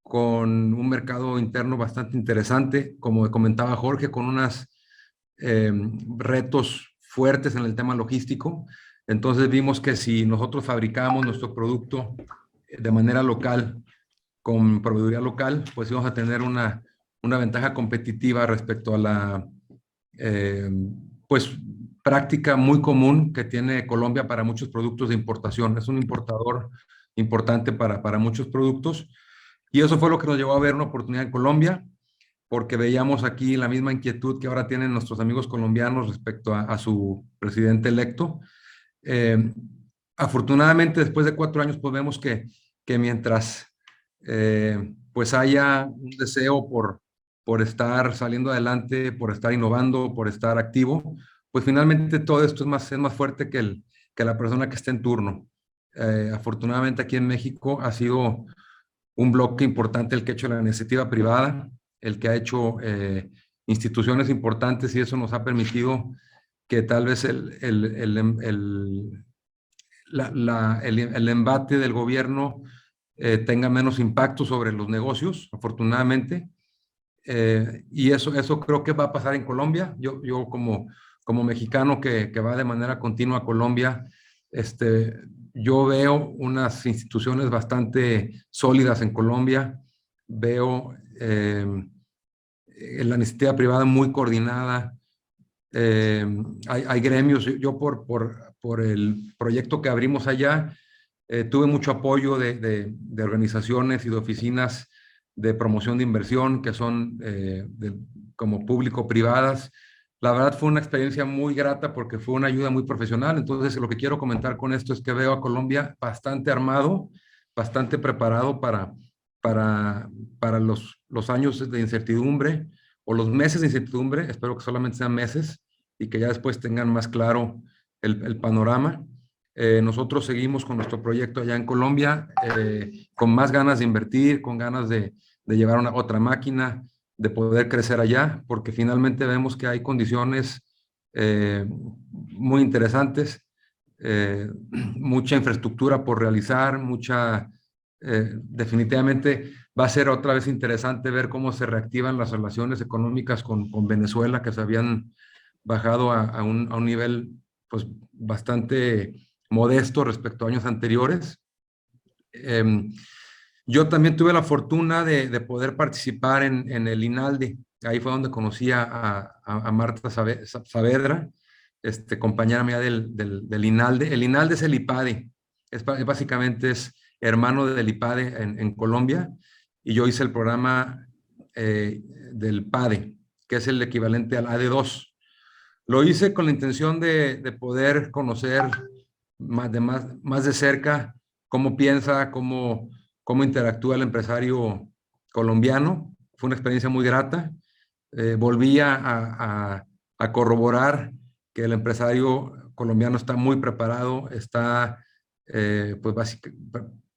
con un mercado interno bastante interesante, como comentaba Jorge, con unos retos fuertes en el tema logístico. Entonces vimos que si nosotros fabricamos nuestro producto de manera local, con proveeduría local, pues íbamos a tener una ventaja competitiva respecto a la pues práctica muy común que tiene Colombia para muchos productos de importación. Es un importador importante para muchos productos y eso fue lo que nos llevó a ver una oportunidad en Colombia, porque veíamos aquí la misma inquietud que ahora tienen nuestros amigos colombianos respecto a su presidente electo. Afortunadamente, después de 4 años, pues vemos que mientras pues haya un deseo por estar saliendo adelante, por estar innovando, por estar activo, pues finalmente todo esto es más fuerte que la persona que está en turno. Afortunadamente aquí en México ha sido un bloque importante el que ha hecho la iniciativa privada, el que ha hecho instituciones importantes y eso nos ha permitido que tal vez el embate del gobierno tenga menos impacto sobre los negocios, afortunadamente. Y eso creo que va a pasar en Colombia. Yo como mexicano que va de manera continua a Colombia, yo veo unas instituciones bastante sólidas en Colombia, veo la iniciativa privada muy coordinada, hay gremios, yo por el proyecto que abrimos allá, tuve mucho apoyo de organizaciones y de oficinas de promoción de inversión que son como público-privadas. La verdad fue una experiencia muy grata porque fue una ayuda muy profesional. Entonces, lo que quiero comentar con esto es que veo a Colombia bastante armado, bastante preparado para los años de incertidumbre o los meses de incertidumbre. Espero que solamente sean meses y que ya después tengan más claro el panorama. Nosotros seguimos con nuestro proyecto allá en Colombia, con más ganas de invertir, con ganas de llevar otra máquina, de poder crecer allá, porque finalmente vemos que hay condiciones muy interesantes, mucha infraestructura por realizar, definitivamente va a ser otra vez interesante ver cómo se reactivan las relaciones económicas con Venezuela, que se habían bajado a un nivel pues, bastante modesto respecto a años anteriores. Yo también tuve la fortuna de poder participar en el INALDE. Ahí fue donde conocí a Marta Saavedra, compañera mía del INALDE. El INALDE es el IPADE, básicamente es hermano del IPADE en Colombia, y yo hice el programa del PADE, que es el equivalente al AD2. Lo hice con la intención de poder conocer más de cerca cómo piensa, cómo interactúa el empresario colombiano. Fue una experiencia muy grata. Volví a corroborar que el empresario colombiano está muy preparado, está pues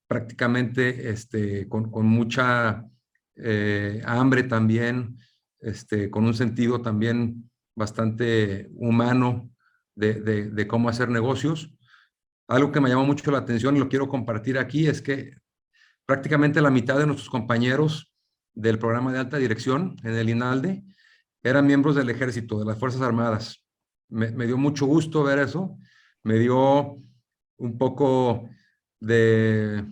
prácticamente con mucha hambre también, con un sentido también bastante humano de cómo hacer negocios. Algo que me llamó mucho la atención y lo quiero compartir aquí es que prácticamente la mitad de nuestros compañeros del programa de alta dirección en el INALDE eran miembros del ejército, de las Fuerzas Armadas. Me dio mucho gusto ver eso. Me dio un poco de...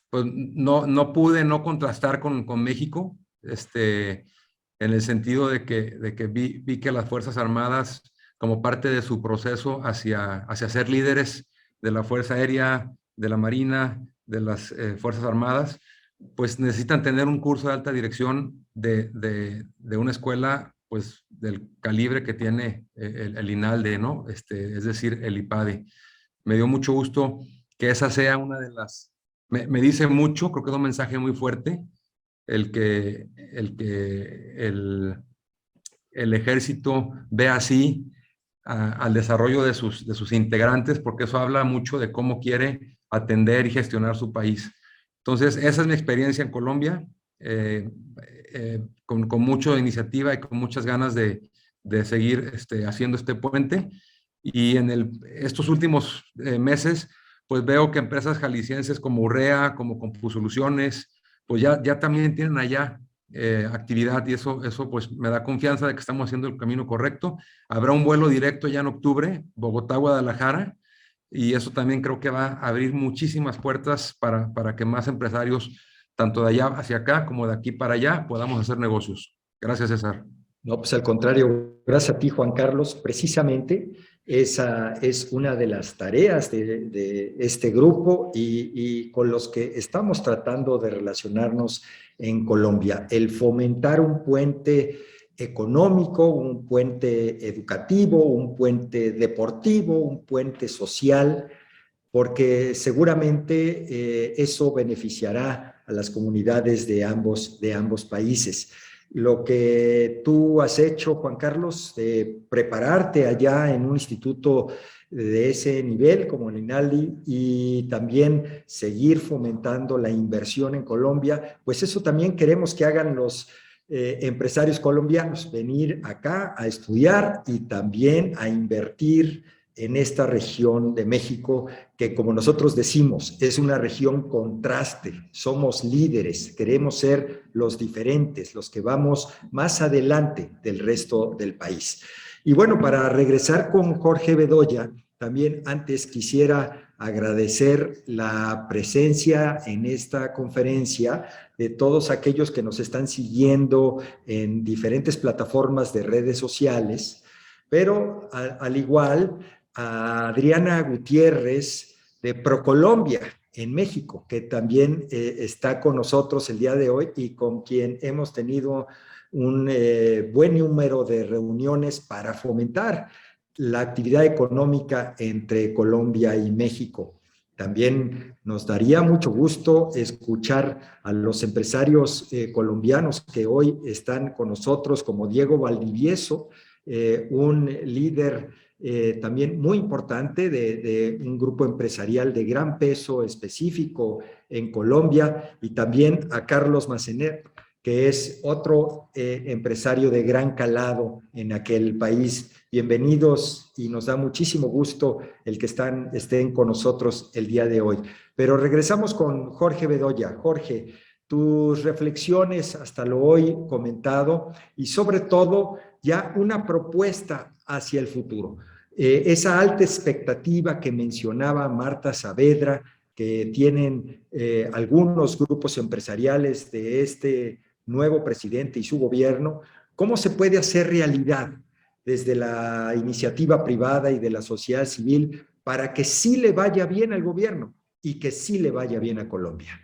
Pues no pude no contrastar con México, en el sentido de que vi que las Fuerzas Armadas, como parte de su proceso hacia ser líderes de la Fuerza Aérea, de la Marina, de las Fuerzas Armadas, pues necesitan tener un curso de alta dirección de una escuela pues del calibre que tiene el INALDE, ¿no? Es decir, el IPADE. Me dio mucho gusto que esa sea una de las... Me dice mucho, creo que es un mensaje muy fuerte, el que el ejército ve así al desarrollo de sus integrantes, porque eso habla mucho de cómo quiere atender y gestionar su país. Entonces, esa es mi experiencia en Colombia, con mucha iniciativa y con muchas ganas de seguir haciendo este puente. Y en estos últimos meses, pues veo que empresas jaliscienses como Urrea, como Compusoluciones, pues ya también tienen allá actividad, y eso pues me da confianza de que estamos haciendo el camino correcto. Habrá un vuelo directo ya en octubre, Bogotá-Guadalajara, y eso también creo que va a abrir muchísimas puertas para que más empresarios, tanto de allá hacia acá como de aquí para allá, podamos hacer negocios. Gracias, César. No, pues al contrario, gracias a ti, Juan Carlos. Precisamente esa es una de las tareas de este grupo y con los que estamos tratando de relacionarnos en Colombia. El fomentar un puente económico, un puente educativo, un puente deportivo, un puente social, porque seguramente eso beneficiará a las comunidades de ambos países. Lo que tú has hecho, Juan Carlos, de prepararte allá en un instituto de ese nivel como el INALDI y también seguir fomentando la inversión en Colombia, pues eso también queremos que hagan los empresarios colombianos, venir acá a estudiar y también a invertir en esta región de México, que como nosotros decimos, es una región contraste, somos líderes, queremos ser los diferentes, los que vamos más adelante del resto del país. Y bueno, para regresar con Jorge Bedoya, también antes quisiera agradecer la presencia en esta conferencia de todos aquellos que nos están siguiendo en diferentes plataformas de redes sociales, pero al igual a Adriana Gutiérrez de ProColombia en México, que también está con nosotros el día de hoy y con quien hemos tenido un buen número de reuniones para fomentar la actividad económica entre Colombia y México. También nos daría mucho gusto escuchar a los empresarios colombianos que hoy están con nosotros, como Diego Valdivieso, un líder también muy importante de un grupo empresarial de gran peso específico en Colombia, y también a Carlos Massenet, que es otro empresario de gran calado en aquel país. Bienvenidos y nos da muchísimo gusto el que estén con nosotros el día de hoy. Pero regresamos con Jorge Bedoya. Jorge, tus reflexiones hasta lo hoy comentado y sobre todo ya una propuesta hacia el futuro. Esa alta expectativa que mencionaba Marta Saavedra, que tienen algunos grupos empresariales de este nuevo presidente y su gobierno, ¿cómo se puede hacer realidad desde la iniciativa privada y de la sociedad civil para que sí le vaya bien al gobierno y que sí le vaya bien a Colombia?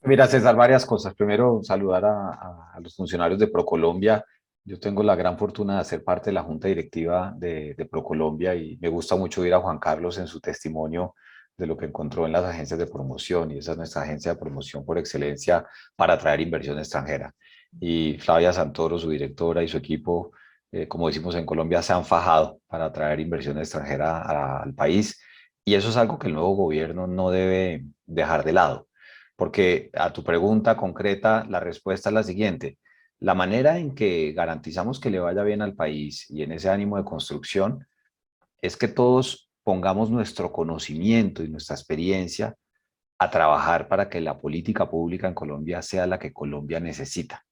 Mira, César, varias cosas. Primero, saludar a los funcionarios de ProColombia. Yo tengo la gran fortuna de ser parte de la junta directiva de ProColombia y me gusta mucho oír a Juan Carlos en su testimonio de lo que encontró en las agencias de promoción, y esa es nuestra agencia de promoción por excelencia para atraer inversión extranjera. Y Flavia Santoro, su directora, y su equipo, como decimos en Colombia, se han fajado para atraer inversión extranjera al país, y eso es algo que el nuevo gobierno no debe dejar de lado. Porque a tu pregunta concreta, la respuesta es la siguiente. La manera en que garantizamos que le vaya bien al país y en ese ánimo de construcción es que todos pongamos nuestro conocimiento y nuestra experiencia a trabajar para que la política pública en Colombia sea la que Colombia necesita.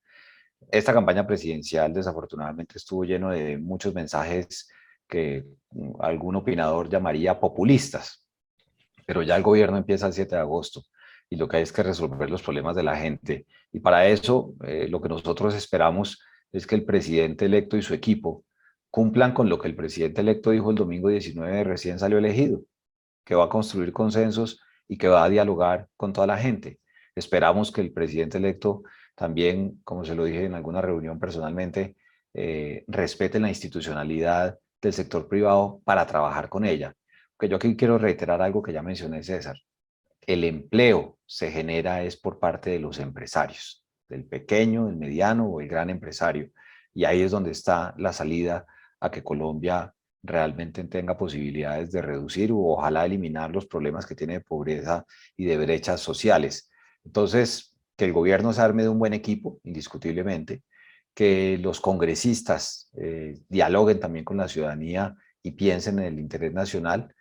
Esta campaña presidencial desafortunadamente estuvo lleno de muchos mensajes que algún opinador llamaría populistas, pero ya el gobierno empieza el 7 de agosto y lo que hay es que resolver los problemas de la gente. Y para eso, lo que nosotros esperamos es que el presidente electo y su equipo cumplan con lo que el presidente electo dijo el domingo 19, recién salió elegido, que va a construir consensos y que va a dialogar con toda la gente. Esperamos que el presidente electo también, como se lo dije en alguna reunión personalmente, respete la institucionalidad del sector privado para trabajar con ella. Porque yo aquí quiero reiterar algo que ya mencioné, César. El empleo se genera es por parte de los empresarios, del pequeño, del mediano o el gran empresario. Y ahí es donde está la salida a que Colombia realmente tenga posibilidades de reducir o ojalá eliminar los problemas que tiene de pobreza y de brechas sociales. Entonces, que el gobierno se arme de un buen equipo, indiscutiblemente, que los congresistas dialoguen también con la ciudadanía y piensen en el interés nacional,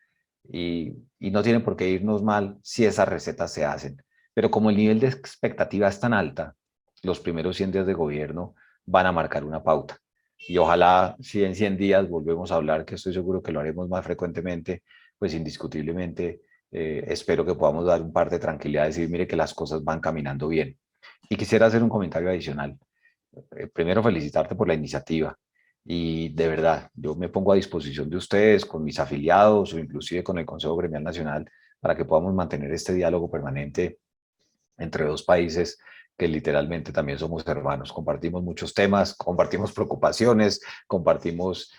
y no tienen por qué irnos mal si esas recetas se hacen. Pero como el nivel de expectativa es tan alta, los primeros 100 días de gobierno van a marcar una pauta. Y ojalá si en 100 días volvemos a hablar, que estoy seguro que lo haremos más frecuentemente, pues indiscutiblemente espero que podamos dar un par de tranquilidades y decir, mire que las cosas van caminando bien. Y quisiera hacer un comentario adicional. Primero, felicitarte por la iniciativa. Y de verdad, yo me pongo a disposición de ustedes, con mis afiliados o inclusive con el Consejo Gremial Nacional, para que podamos mantener este diálogo permanente entre dos países que literalmente también somos hermanos. Compartimos muchos temas, compartimos preocupaciones, compartimos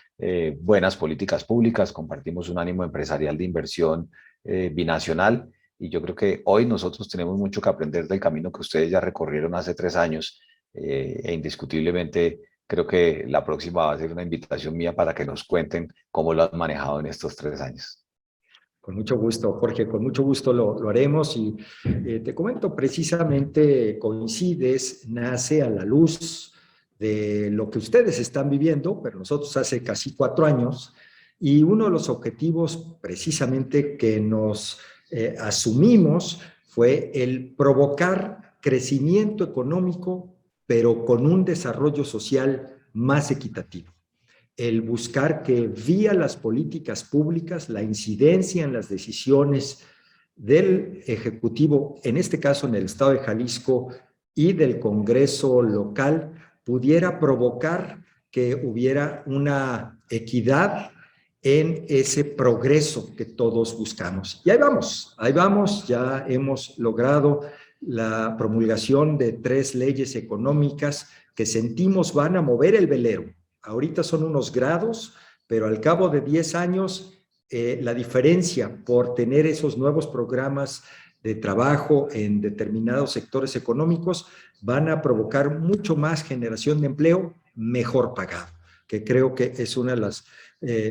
buenas políticas públicas, compartimos un ánimo empresarial de inversión binacional. Y yo creo que hoy nosotros tenemos mucho que aprender del camino que ustedes ya recorrieron hace 3 años, e indiscutiblemente creo que la próxima va a ser una invitación mía para que nos cuenten cómo lo han manejado en estos 3 años. Con mucho gusto, Jorge, con mucho gusto lo haremos y te comento, precisamente coincides, nace a la luz de lo que ustedes están viviendo, pero nosotros hace casi 4 años, y uno de los objetivos precisamente que nos asumimos fue el provocar crecimiento económico, pero con un desarrollo social más equitativo. El buscar que vía las políticas públicas, la incidencia en las decisiones del Ejecutivo, en este caso en el Estado de Jalisco, y del Congreso local, pudiera provocar que hubiera una equidad en ese progreso que todos buscamos. Y ahí vamos, ya hemos logrado la promulgación de 3 leyes económicas que sentimos van a mover el velero. Ahorita son unos grados, pero al cabo de 10 años, la diferencia por tener esos nuevos programas de trabajo en determinados sectores económicos van a provocar mucho más generación de empleo mejor pagado, que creo que es una de las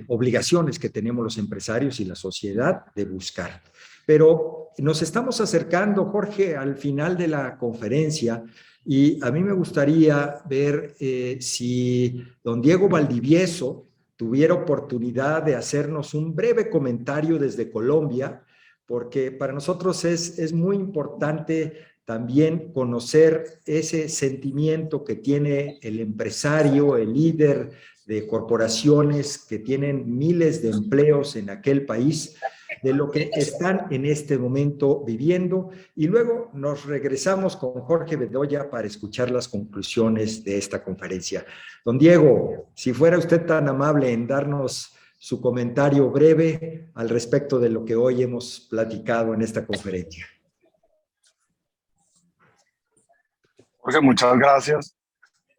obligaciones que tenemos los empresarios y la sociedad de buscar. Pero nos estamos acercando, Jorge, al final de la conferencia Y a mí me gustaría ver si don Diego Valdivieso tuviera oportunidad de hacernos un breve comentario desde Colombia, porque para nosotros es muy importante también conocer ese sentimiento que tiene el empresario, el líder de corporaciones que tienen miles de empleos en aquel país, de lo que están en este momento viviendo, y luego nos regresamos con Jorge Bedoya para escuchar las conclusiones de esta conferencia. Don Diego, si fuera usted tan amable en darnos su comentario breve al respecto de lo que hoy hemos platicado en esta conferencia. Jorge, muchas gracias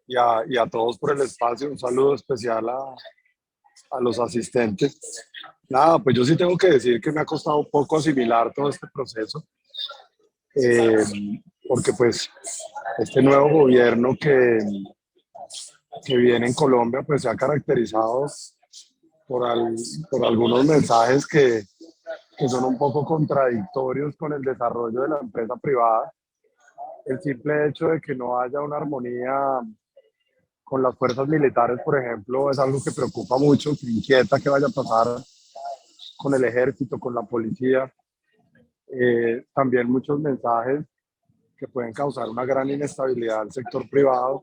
y a todos por el espacio. Un saludo especial a los asistentes. Nada, pues yo sí tengo que decir que me ha costado un poco asimilar todo este proceso, porque pues este nuevo gobierno que viene en Colombia pues se ha caracterizado por algunos mensajes que son un poco contradictorios con el desarrollo de la empresa privada. El simple hecho de que no haya una armonía con las fuerzas militares, por ejemplo, es algo que preocupa mucho, que inquieta que vaya a pasar con el ejército, con la policía. También muchos mensajes que pueden causar una gran inestabilidad al sector privado,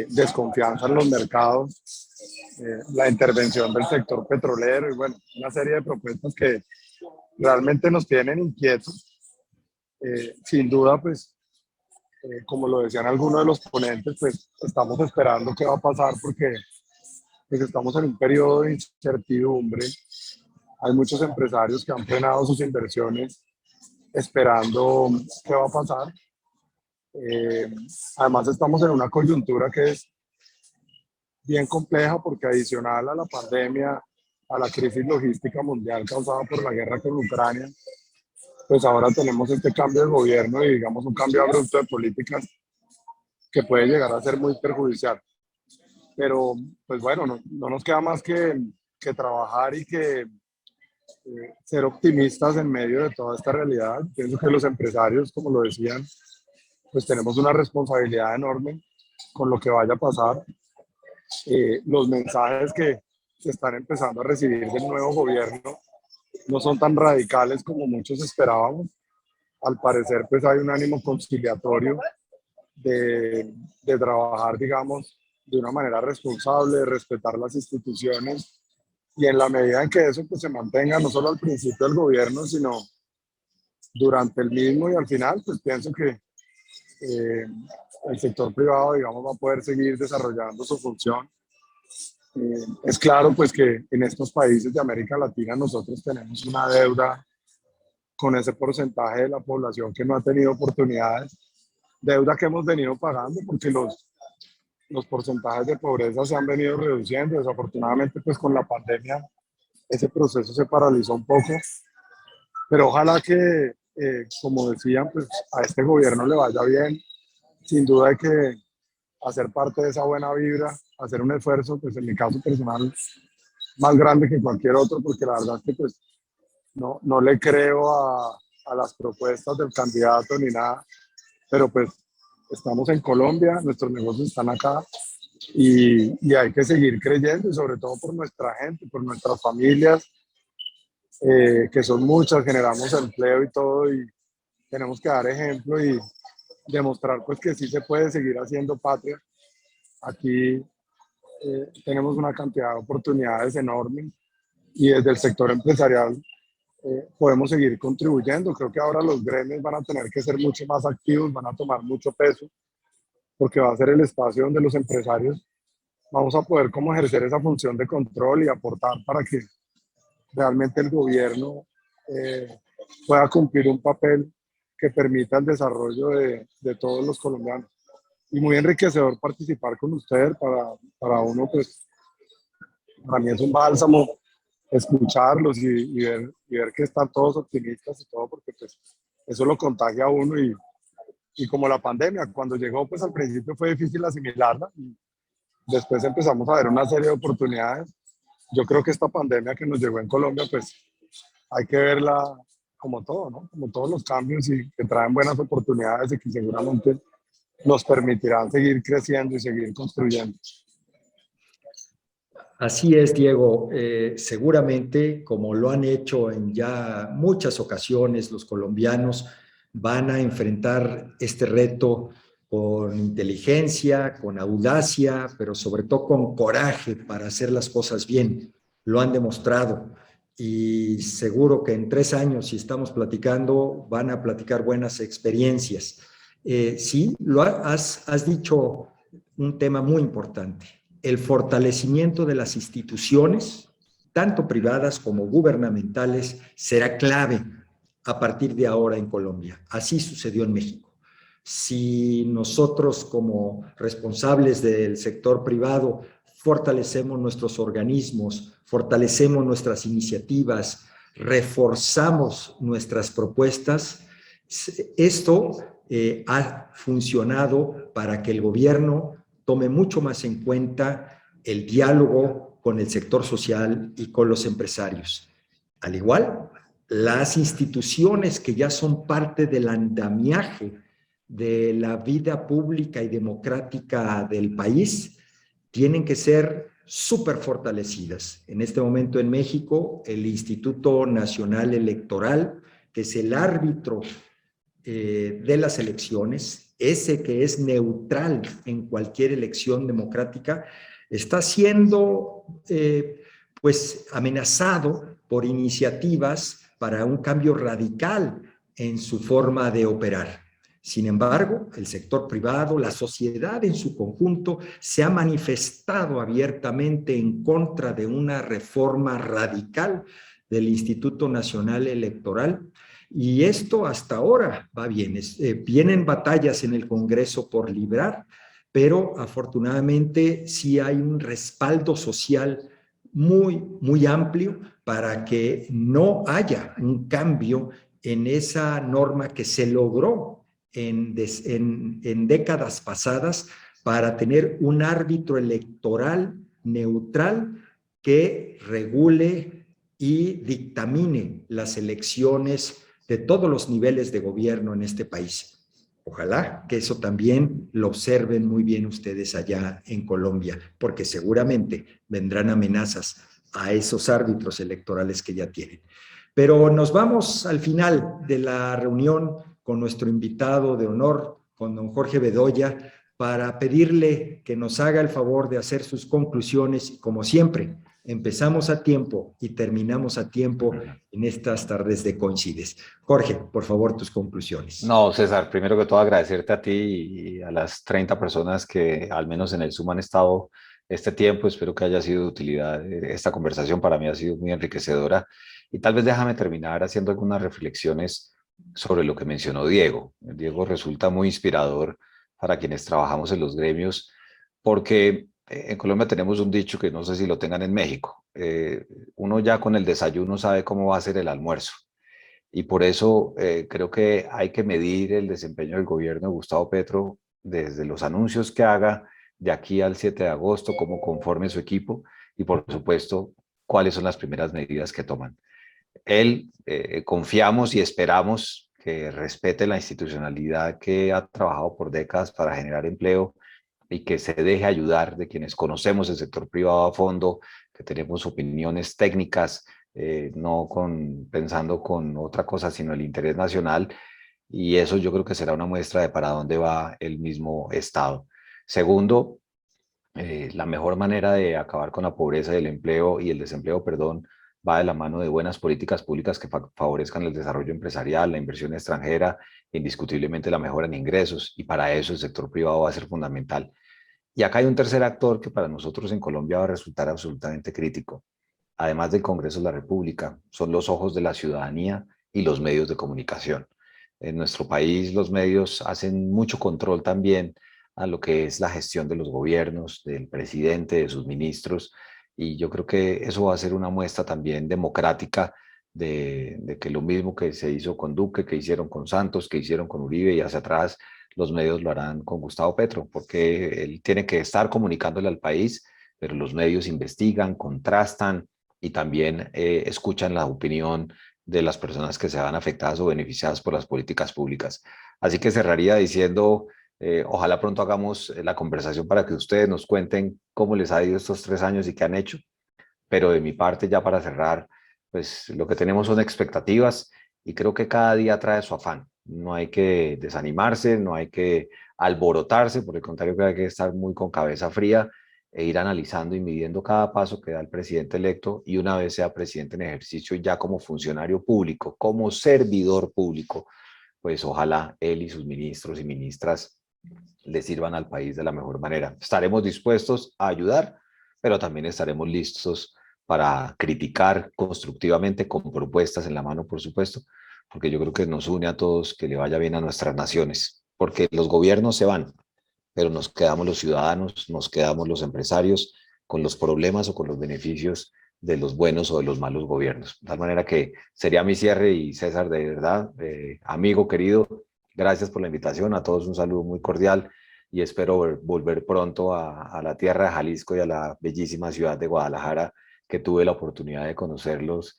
desconfianza en los mercados, la intervención del sector petrolero y bueno, una serie de propuestas que realmente nos tienen inquietos. Sin duda, pues, como lo decían algunos de los ponentes, pues estamos esperando qué va a pasar porque pues, estamos en un periodo de incertidumbre. Hay muchos empresarios que han frenado sus inversiones esperando qué va a pasar. Además estamos en una coyuntura que es bien compleja porque adicional a la pandemia, a la crisis logística mundial causada por la guerra con Ucrania, pues ahora tenemos este cambio de gobierno y digamos un cambio abrupto de políticas que puede llegar a ser muy perjudicial. Pero pues bueno, no nos queda más que trabajar y que ser optimistas en medio de toda esta realidad. Pienso que los empresarios, como lo decían, pues tenemos una responsabilidad enorme con lo que vaya a pasar. Los mensajes que se están empezando a recibir del nuevo gobierno no son tan radicales como muchos esperábamos. Al parecer, pues hay un ánimo conciliatorio de trabajar, digamos, de una manera responsable, de respetar las instituciones y en la medida en que eso pues, se mantenga no solo al principio del gobierno, sino durante el mismo y al final, pues pienso que el sector privado, digamos, va a poder seguir desarrollando su función. Es claro pues que en estos países de América Latina nosotros tenemos una deuda con ese porcentaje de la población que no ha tenido oportunidades, deuda que hemos venido pagando porque los porcentajes de pobreza se han venido reduciendo. Desafortunadamente pues con la pandemia ese proceso se paralizó un poco, pero ojalá que como decían pues a este gobierno le vaya bien. Sin duda hay que hacer parte de esa buena vibra, hacer un esfuerzo, pues en mi caso personal, más grande que cualquier otro, porque la verdad es que pues no le creo a las propuestas del candidato ni nada, pero pues estamos en Colombia, nuestros negocios están acá y hay que seguir creyendo y sobre todo por nuestra gente, por nuestras familias, que son muchas, generamos empleo y todo y tenemos que dar ejemplo y demostrar pues que sí se puede seguir haciendo patria. Aquí tenemos una cantidad de oportunidades enormes y desde el sector empresarial podemos seguir contribuyendo. Creo que ahora los gremios van a tener que ser mucho más activos, van a tomar mucho peso, porque va a ser el espacio donde los empresarios vamos a poder como ejercer esa función de control y aportar para que realmente el gobierno pueda cumplir un papel que permita el desarrollo de todos los colombianos. Y muy enriquecedor participar con ustedes para uno, pues, para mí es un bálsamo escucharlos y ver que están todos optimistas y todo, porque pues eso lo contagia a uno y como la pandemia, cuando llegó, pues al principio fue difícil asimilarla y después empezamos a ver una serie de oportunidades. Yo creo que esta pandemia que nos llegó en Colombia, pues hay que verla como todo, ¿no? Como todos los cambios y que traen buenas oportunidades y que seguramente nos permitirán seguir creciendo y seguir construyendo. Así es, Diego. Seguramente, como lo han hecho en ya muchas ocasiones, los colombianos van a enfrentar este reto con inteligencia, con audacia, pero sobre todo con coraje para hacer las cosas bien. Lo han demostrado y seguro que en 3 años, si estamos platicando, van a platicar buenas experiencias. Sí, has dicho un tema muy importante: el fortalecimiento de las instituciones, tanto privadas como gubernamentales, será clave a partir de ahora en Colombia. Así sucedió en México. Si nosotros, como responsables del sector privado, fortalecemos nuestros organismos, fortalecemos nuestras iniciativas, reforzamos nuestras propuestas, esto ha funcionado para que el gobierno tome mucho más en cuenta el diálogo con el sector social y con los empresarios. Al igual, las instituciones que ya son parte del andamiaje de la vida pública y democrática del país tienen que ser súper fortalecidas. En este momento en México, el Instituto Nacional Electoral, que es el árbitro de las elecciones, ese que es neutral en cualquier elección democrática, está siendo pues amenazado por iniciativas para un cambio radical en su forma de operar. Sin embargo, el sector privado, la sociedad en su conjunto, se ha manifestado abiertamente en contra de una reforma radical del Instituto Nacional Electoral. Y esto hasta ahora va bien. Vienen batallas en el Congreso por librar, pero afortunadamente sí hay un respaldo social muy, muy amplio para que no haya un cambio en esa norma que se logró en décadas pasadas para tener un árbitro electoral neutral que regule y dictamine las elecciones de todos los niveles de gobierno en este país. Ojalá que eso también lo observen muy bien ustedes allá en Colombia, porque seguramente vendrán amenazas a esos árbitros electorales que ya tienen. Pero nos vamos al final de la reunión con nuestro invitado de honor, con don Jorge Bedoya, para pedirle que nos haga el favor de hacer sus conclusiones. Y como siempre, empezamos a tiempo y terminamos a tiempo en estas tardes de Coincides. Jorge, por favor, tus conclusiones. No, César, primero que todo agradecerte a ti y a las 30 personas que al menos en el Zoom han estado este tiempo. Espero que haya sido de utilidad. Esta conversación para mí ha sido muy enriquecedora. Y tal vez déjame terminar haciendo algunas reflexiones sobre lo que mencionó Diego. Diego resulta muy inspirador para quienes trabajamos en los gremios, porque en Colombia tenemos un dicho que no sé si lo tengan en México. Uno ya con el desayuno sabe cómo va a ser el almuerzo. Y por eso creo que hay que medir el desempeño del gobierno de Gustavo Petro desde los anuncios que haga de aquí al 7 de agosto, cómo conforme su equipo y por supuesto cuáles son las primeras medidas que toman. Él, confiamos y esperamos que respete la institucionalidad que ha trabajado por décadas para generar empleo y que se deje ayudar de quienes conocemos el sector privado a fondo, que tenemos opiniones técnicas, no pensando con otra cosa, sino el interés nacional. Y eso yo creo que será una muestra de para dónde va el mismo Estado. Segundo, la mejor manera de acabar con la pobreza y el empleo y el desempleo, perdón, va de la mano de buenas políticas públicas que favorezcan el desarrollo empresarial, la inversión extranjera, indiscutiblemente la mejora en ingresos, y para eso el sector privado va a ser fundamental. Y acá hay un tercer actor que para nosotros en Colombia va a resultar absolutamente crítico. Además del Congreso de la República, son los ojos de la ciudadanía y los medios de comunicación. En nuestro país los medios hacen mucho control también a lo que es la gestión de los gobiernos, del presidente, de sus ministros, y yo creo que eso va a ser una muestra también democrática de que lo mismo que se hizo con Duque, que hicieron con Santos, que hicieron con Uribe y hacia atrás, los medios lo harán con Gustavo Petro, porque él tiene que estar comunicándole al país, pero los medios investigan, contrastan y también escuchan la opinión de las personas que se van afectadas o beneficiadas por las políticas públicas. Así que cerraría diciendo Ojalá pronto hagamos la conversación para que ustedes nos cuenten cómo les ha ido estos 3 años y qué han hecho. Pero de mi parte, ya para cerrar, pues lo que tenemos son expectativas y creo que cada día trae su afán. No hay que desanimarse, no hay que alborotarse, por el contrario, creo que hay que estar muy con cabeza fría e ir analizando y midiendo cada paso que da el presidente electo, y una vez sea presidente en ejercicio, ya como funcionario público, como servidor público, pues ojalá él y sus ministros y ministras le sirvan al país de la mejor manera. Estaremos dispuestos a ayudar, pero también estaremos listos para criticar constructivamente, con propuestas en la mano, por supuesto, porque yo creo que nos une a todos que le vaya bien a nuestras naciones, porque los gobiernos se van, pero nos quedamos los ciudadanos, nos quedamos los empresarios con los problemas o con los beneficios de los buenos o de los malos gobiernos. De tal manera que sería mi cierre, y César, de verdad, amigo querido, gracias por la invitación, a todos un saludo muy cordial y espero volver pronto a la tierra de Jalisco y a la bellísima ciudad de Guadalajara, que tuve la oportunidad de conocerlos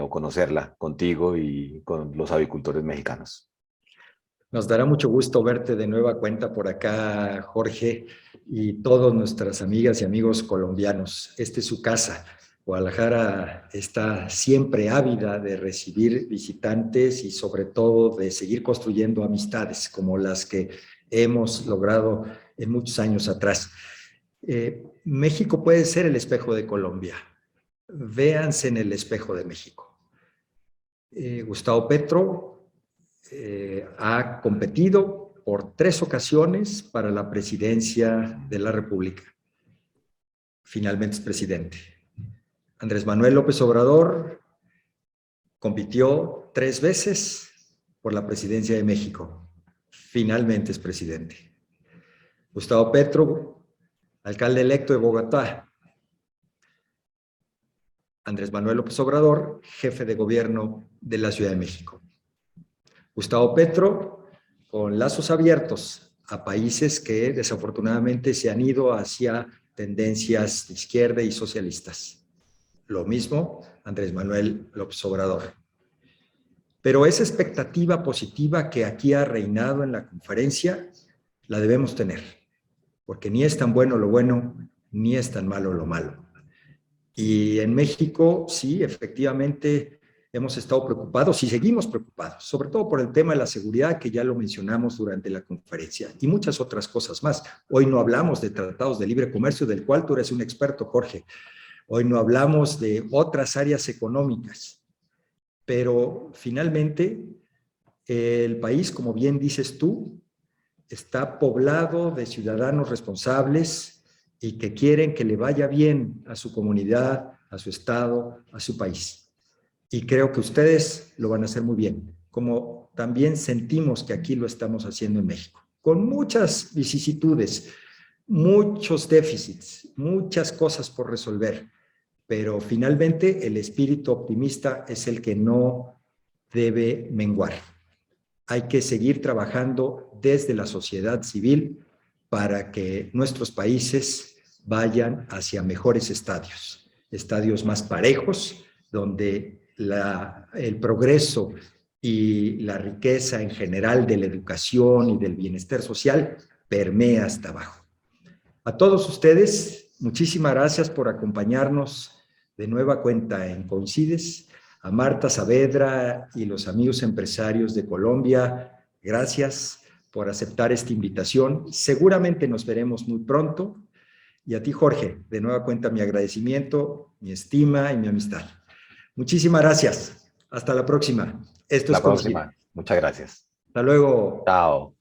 o conocerla contigo y con los avicultores mexicanos. Nos dará mucho gusto verte de nueva cuenta por acá, Jorge, y todas nuestras amigas y amigos colombianos. Esta es su casa. Guadalajara está siempre ávida de recibir visitantes y sobre todo de seguir construyendo amistades como las que hemos logrado en muchos años atrás. México puede ser el espejo de Colombia. Véanse en el espejo de México. Gustavo Petro ha competido por 3 ocasiones para la presidencia de la República. Finalmente es presidente. Andrés Manuel López Obrador compitió 3 veces por la presidencia de México. Finalmente es presidente. Gustavo Petro, alcalde electo de Bogotá. Andrés Manuel López Obrador, jefe de gobierno de la Ciudad de México. Gustavo Petro, con lazos abiertos a países que desafortunadamente se han ido hacia tendencias de izquierda y socialistas. Lo mismo Andrés Manuel López Obrador. Pero esa expectativa positiva que aquí ha reinado en la conferencia, la debemos tener, porque ni es tan bueno lo bueno, ni es tan malo lo malo. Y en México, sí, efectivamente, hemos estado preocupados y seguimos preocupados, sobre todo por el tema de la seguridad, que ya lo mencionamos durante la conferencia, y muchas otras cosas más. Hoy no hablamos de tratados de libre comercio, del cual tú eres un experto, Jorge. Hoy no hablamos de otras áreas económicas, pero finalmente el país, como bien dices tú, está poblado de ciudadanos responsables y que quieren que le vaya bien a su comunidad, a su estado, a su país. Y creo que ustedes lo van a hacer muy bien, como también sentimos que aquí lo estamos haciendo en México, con muchas vicisitudes, muchos déficits, muchas cosas por resolver, pero finalmente el espíritu optimista es el que no debe menguar. Hay que seguir trabajando desde la sociedad civil para que nuestros países vayan hacia mejores estadios, estadios más parejos, donde el progreso y la riqueza en general de la educación y del bienestar social permea hasta abajo. A todos ustedes, muchísimas gracias por acompañarnos de nueva cuenta en Coincides. A Marta Saavedra y los amigos empresarios de Colombia, gracias por aceptar esta invitación. Seguramente nos veremos muy pronto. Y a ti, Jorge, de nueva cuenta mi agradecimiento, mi estima y mi amistad. Muchísimas gracias. Hasta la próxima. Esto es la próxima. Muchas gracias. Hasta luego. Chao.